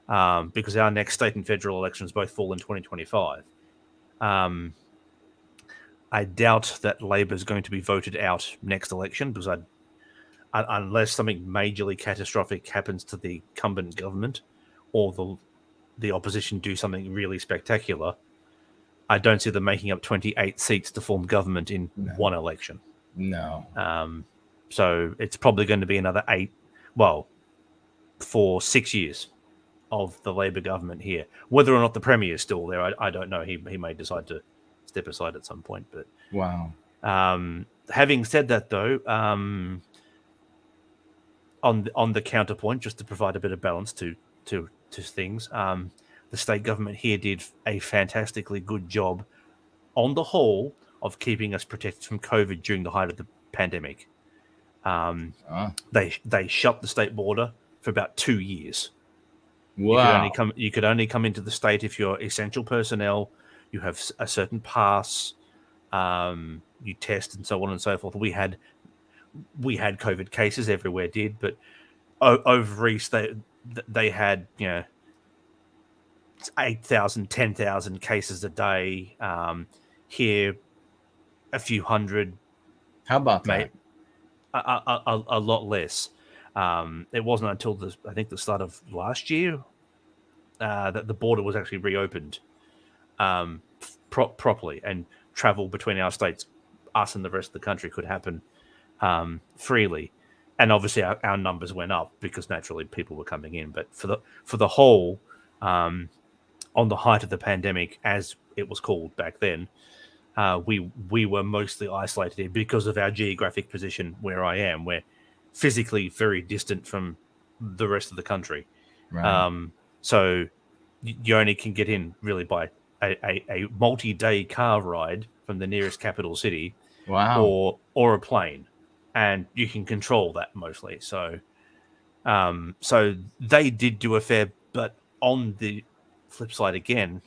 because our next state and federal elections both fall in 2025. I doubt that Labor is going to be voted out next election, because unless something majorly catastrophic happens to the incumbent government, or the opposition do something really spectacular, I don't see them making up 28 seats to form government in one election. No. So it's probably going to be another for 6 years of the Labor government here. Whether or not the Premier is still there, I don't know. He may decide to step aside at some point. But wow. Having said that, though, on the counterpoint, just to provide a bit of balance to things, the state government here did a fantastically good job, on the whole, of keeping us protected from COVID during the height of the pandemic. They shut the state border for about 2 years. Wow. You could only come into the state if you're essential personnel. You have a certain pass. You test and so on and so forth. We had COVID cases everywhere, but over East they had 8,000, 10,000 cases a day. Here, a few hundred. How about that? A lot less. It wasn't until I think the start of last year that the border was actually reopened properly, and travel between our states, us and the rest of the country, could happen freely. And obviously our numbers went up because naturally people were coming in. But for the whole, on the height of the pandemic, as it was called back then, we were mostly isolated because of our geographic position where I am. We're physically very distant from the rest of the country. Right. So you only can get in really by a multi-day car ride from the nearest capital city. Wow. or a plane, and you can control that mostly. So so they did do a fair, but on the flip side again,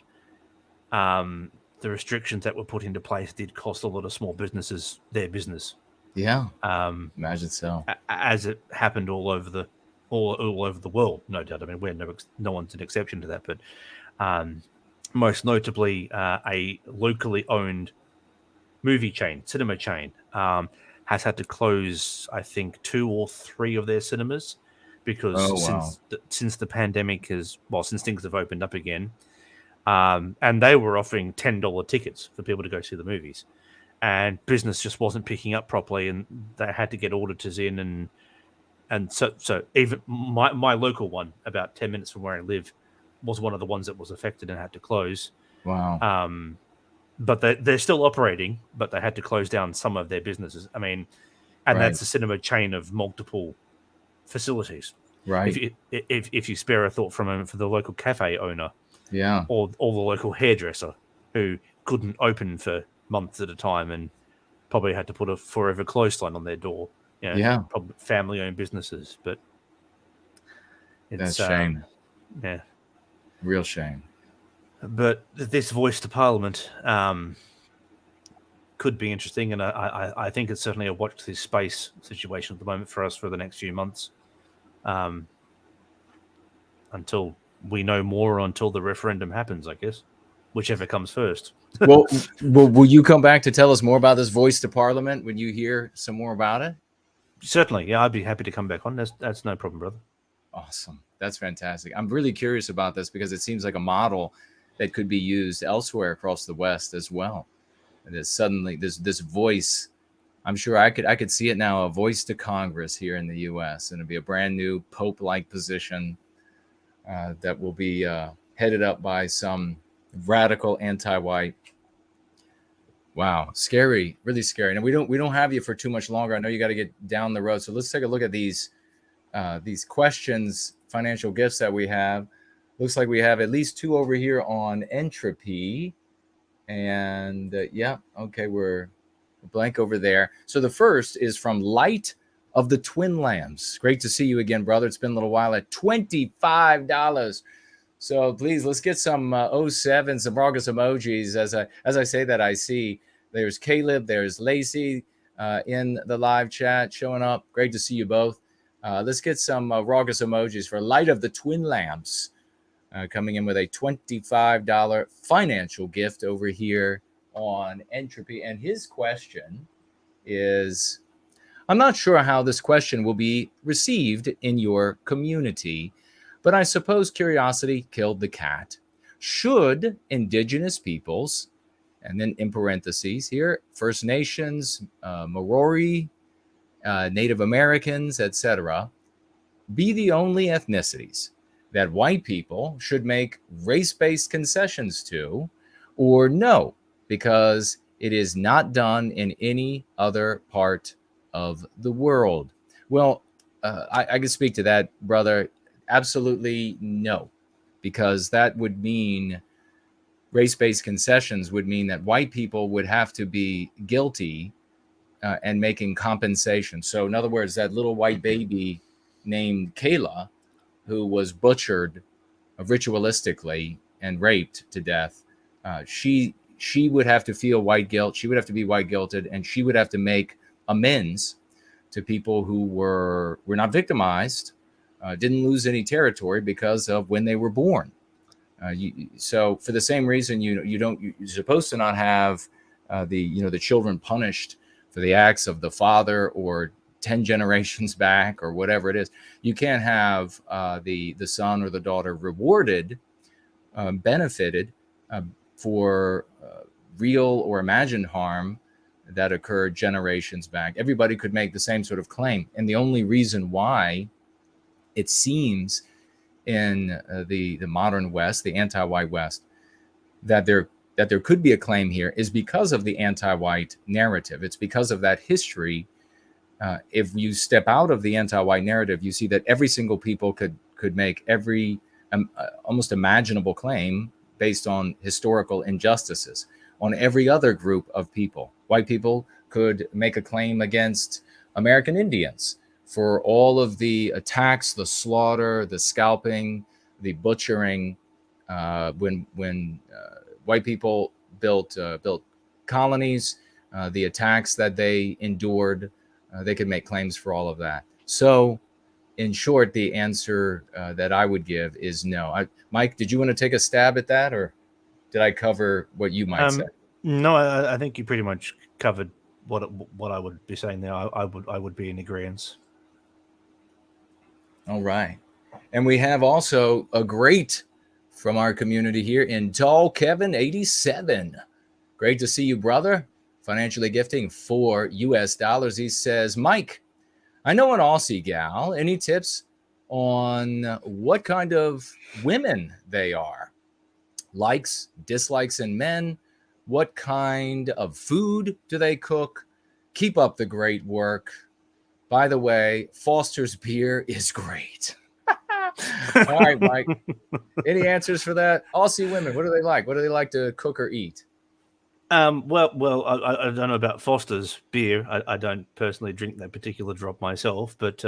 the restrictions that were put into place did cost a lot of small businesses their business. Yeah. Imagine so. As it happened all over the world, no doubt. I mean, no one's an exception to that, but most notably, a locally owned cinema chain, has had to close, I think, 2 or 3 of their cinemas because since the pandemic since things have opened up again, and they were offering $10 tickets for people to go see the movies, and business just wasn't picking up properly, and they had to get auditors in, and so even my local one, about 10 minutes from where I live, was one of the ones that was affected and had to close. Wow. But they're still operating, but they had to close down some of their businesses. I mean, and that's a cinema chain of multiple facilities. Right. If you spare a thought for the local cafe owner, Yeah. or the local hairdresser who couldn't open for months at a time and probably had to put a forever closed sign on their door. Probably family-owned businesses, but that's shame. Yeah, Real shame. But this voice to Parliament could be interesting, and I think it's certainly a watch this space situation at the moment for us for the next few months, until we know more, or until the referendum happens, I guess, whichever comes first. Well, will you come back to tell us more about this voice to Parliament when you hear some more about it? Certainly, yeah, I'd be happy to come back on. That's no problem, brother. Awesome. That's fantastic. I'm really curious about this because it seems like a model that could be used elsewhere across the West as well. And there's suddenly this voice. I'm sure I could see it now, a voice to Congress here in the U.S., and it'll be a brand new Pope-like position that will be headed up by some radical anti-white. Wow, scary, really scary. Now we don't have you for too much longer. I know you got to get down the road, so let's take a look at these questions, financial gifts that we have. Looks like we have at least 2 over here on entropy, and okay, we're blank over there. So the first is from Light of the Twin Lambs. Great to see you again, brother. It's been a little while. At $25. So please, let's get some 07, some August emojis. As I say that, I see there's Caleb, there's Lacey in the live chat showing up. Great to see you both. Let's get some August emojis for Light of the Twin Lambs, coming in with a $25 financial gift over here on Entropy. And his question is, I'm not sure how this question will be received in your community, but I suppose curiosity killed the cat. Should indigenous peoples, and then in parentheses here, First Nations, Maori, Native Americans, etc., be the only ethnicities that white people should make race-based concessions to, or no, because it is not done in any other part of the world? Well, I can speak to that, brother. Absolutely no, because that would mean race-based concessions would mean that white people would have to be guilty and making compensation. So in other words, that little white baby named Kayla, who was butchered ritualistically and raped to death, she would have to feel white guilt. She would have to be white guilted, and she would have to make amends to people who were not victimized, didn't lose any territory because of when they were born. So for the same reason, you're supposed to not have the children punished for the acts of the father or 10 generations back or whatever it is. You can't have the son or the daughter rewarded, benefited for real or imagined harm that occurred generations back. Everybody could make the same sort of claim. And the only reason why it seems in the modern West, the anti-white West, that there could be a claim here is because of the anti-white narrative. It's because of that history. If you step out of the anti-white narrative, you see that every single people could make every almost imaginable claim based on historical injustices on every other group of people. White people could make a claim against American Indians for all of the attacks, the slaughter, the scalping, the butchering. When white people built colonies, the attacks that they endured, they could make claims for all of that. So, in short, the answer that I would give is no. Mike, did you want to take a stab at that, or did I cover what you might say? No, I think you pretty much covered what I would be saying there. I would be in agreement. All right. And we have also a great from our community here in Tall Kevin 87. Great to see you, brother. Financially gifting $4. He says, Mike, I know an Aussie gal. Any tips on what kind of women they are? Likes, dislikes in men? What kind of food do they cook? Keep up the great work. By the way, Foster's beer is great. All right, Mike. Any answers for that? Aussie women, what do they like? What do they like to cook or eat? Well, I don't know about Foster's beer. I don't personally drink that particular drop myself, but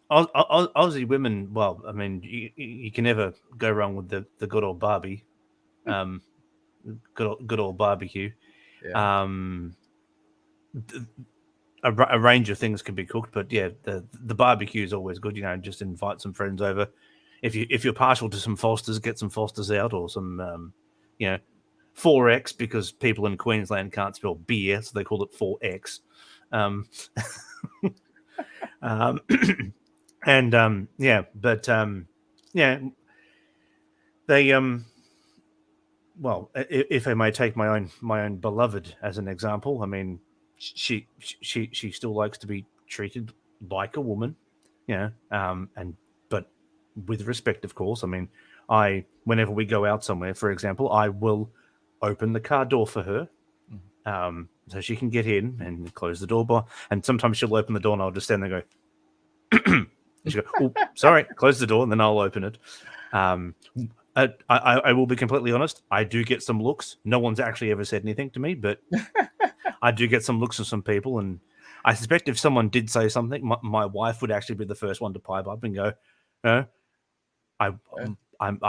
Aussie women. Well, I mean, you can never go wrong with the good old Barbie, good old barbecue. Yeah. A range of things can be cooked, but yeah, the barbecue is always good. Just invite some friends over. If you're partial to some Fosters, get some Fosters out, or some 4X, because people in Queensland can't spell beer, so they call it 4X. They well, if I may take my own beloved as an example, I mean, she still likes to be treated like a woman, but with respect, of course. I mean, whenever we go out somewhere, for example, I will open the car door for her, so she can get in and close the door. And sometimes she'll open the door and I'll just stand there and go, and she'll go, oh, sorry, close the door, and then I'll open it. I will be completely honest. I do get some looks. No one's actually ever said anything to me, but I do get some looks from some people. And I suspect if someone did say something, my wife would actually be the first one to pipe up and go, I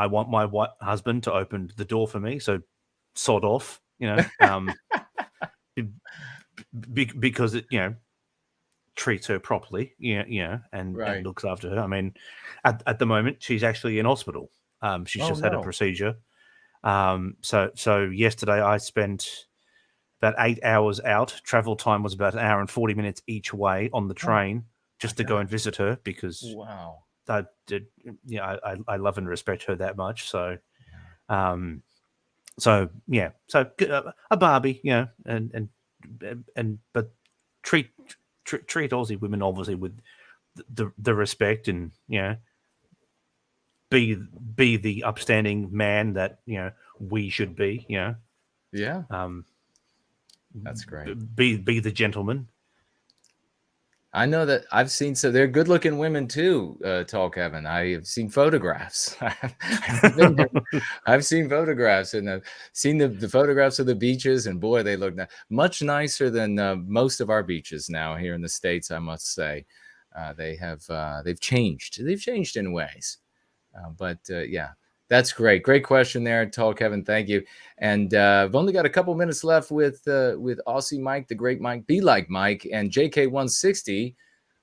want my husband to open the door for me, so sod off, because it, treats her properly, and looks after her. I mean, at the moment, she's actually in hospital. She's just had a procedure. So yesterday I spent about 8 hours out. Travel time was about 1 hour and 40 minutes each way on the train just to go and visit her, because I love and respect her that much. So, so a Barbie, but treat Aussie women obviously with the respect, and be the upstanding man that we should be. That's great. Be the gentleman. I know that I've seen, so they're good looking women too, Tall Kevin. I've seen photographs. I've seen photographs, and I've seen the photographs of the beaches, and boy, they look much nicer than most of our beaches now here in the States, I must say. they've changed. They've changed in ways. But yeah, that's great. Great question there, Tall Kevin. Thank you. And I've only got a couple minutes left with Aussie Mike, the great Mike, Be Like Mike, and JK160,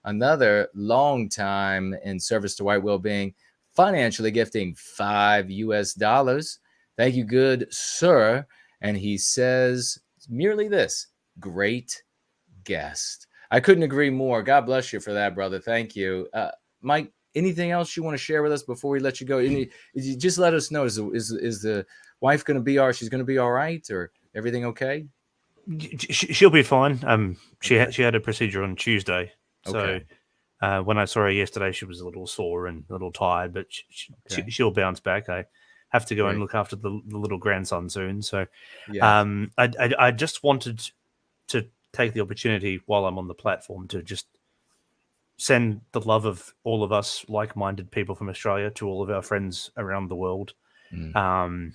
another long time in service to white well-being, financially gifting $5. Thank you, good sir. And he says merely this: great guest. I couldn't agree more. God bless you for that, brother. Thank you. Mike, anything else you want to share with us before we let you go? You just let us know. Is the wife going to be she's going to be all right, or everything okay? She'll be fine. She had a procedure on Tuesday. So when I saw her yesterday, she was a little sore and a little tired, but she'll bounce back. I have to go and look after the little grandson soon. So I just wanted to take the opportunity while I'm on the platform to just send the love of all of us like-minded people from Australia to all of our friends around the world, and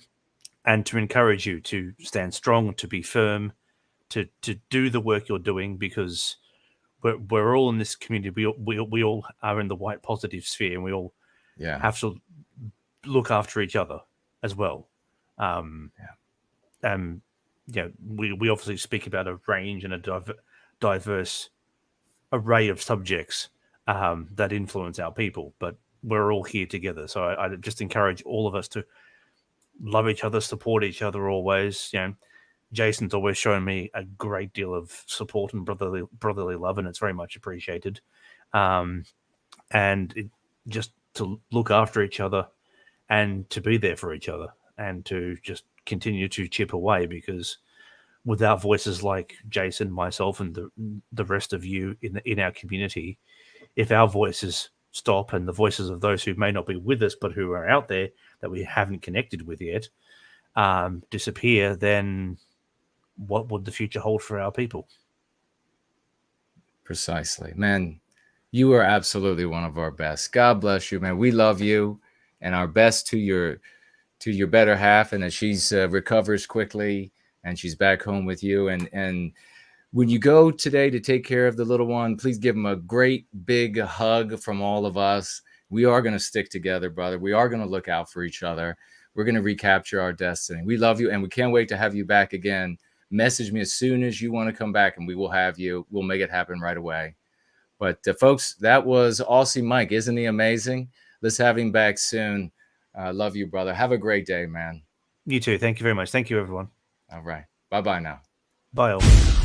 to encourage you to stand strong, to be firm, to do the work you're doing, because we're all in this community. We all are in the white positive sphere, and we all have to look after each other as well. We obviously speak about a range and a diverse array of subjects that influence our people, but we're all here together. So I just encourage all of us to love each other, support each other always. Jason's always shown me a great deal of support and brotherly love, and it's very much appreciated. Just to look after each other and to be there for each other, and to just continue to chip away, because without voices like Jason, myself, and the rest of you in our community, if our voices stop and the voices of those who may not be with us but who are out there that we haven't connected with yet disappear, then what would the future hold for our people? Precisely. Man, you are absolutely one of our best. God bless you, man. We love you, and our best to your better half, and that she's recovers quickly and she's back home with you. And when you go today to take care of the little one, please give him a great big hug from all of us. We are going to stick together, brother. We are going to look out for each other. We're going to recapture our destiny. We love you, and we can't wait to have you back again. Message me as soon as you want to come back, and we will have you. We'll make it happen right away. But folks, that was Aussie Mike. Isn't he amazing? Let's have him back soon. Love you, brother. Have a great day, man. You too. Thank you very much. Thank you, everyone. All right. Bye-bye now. Bye all.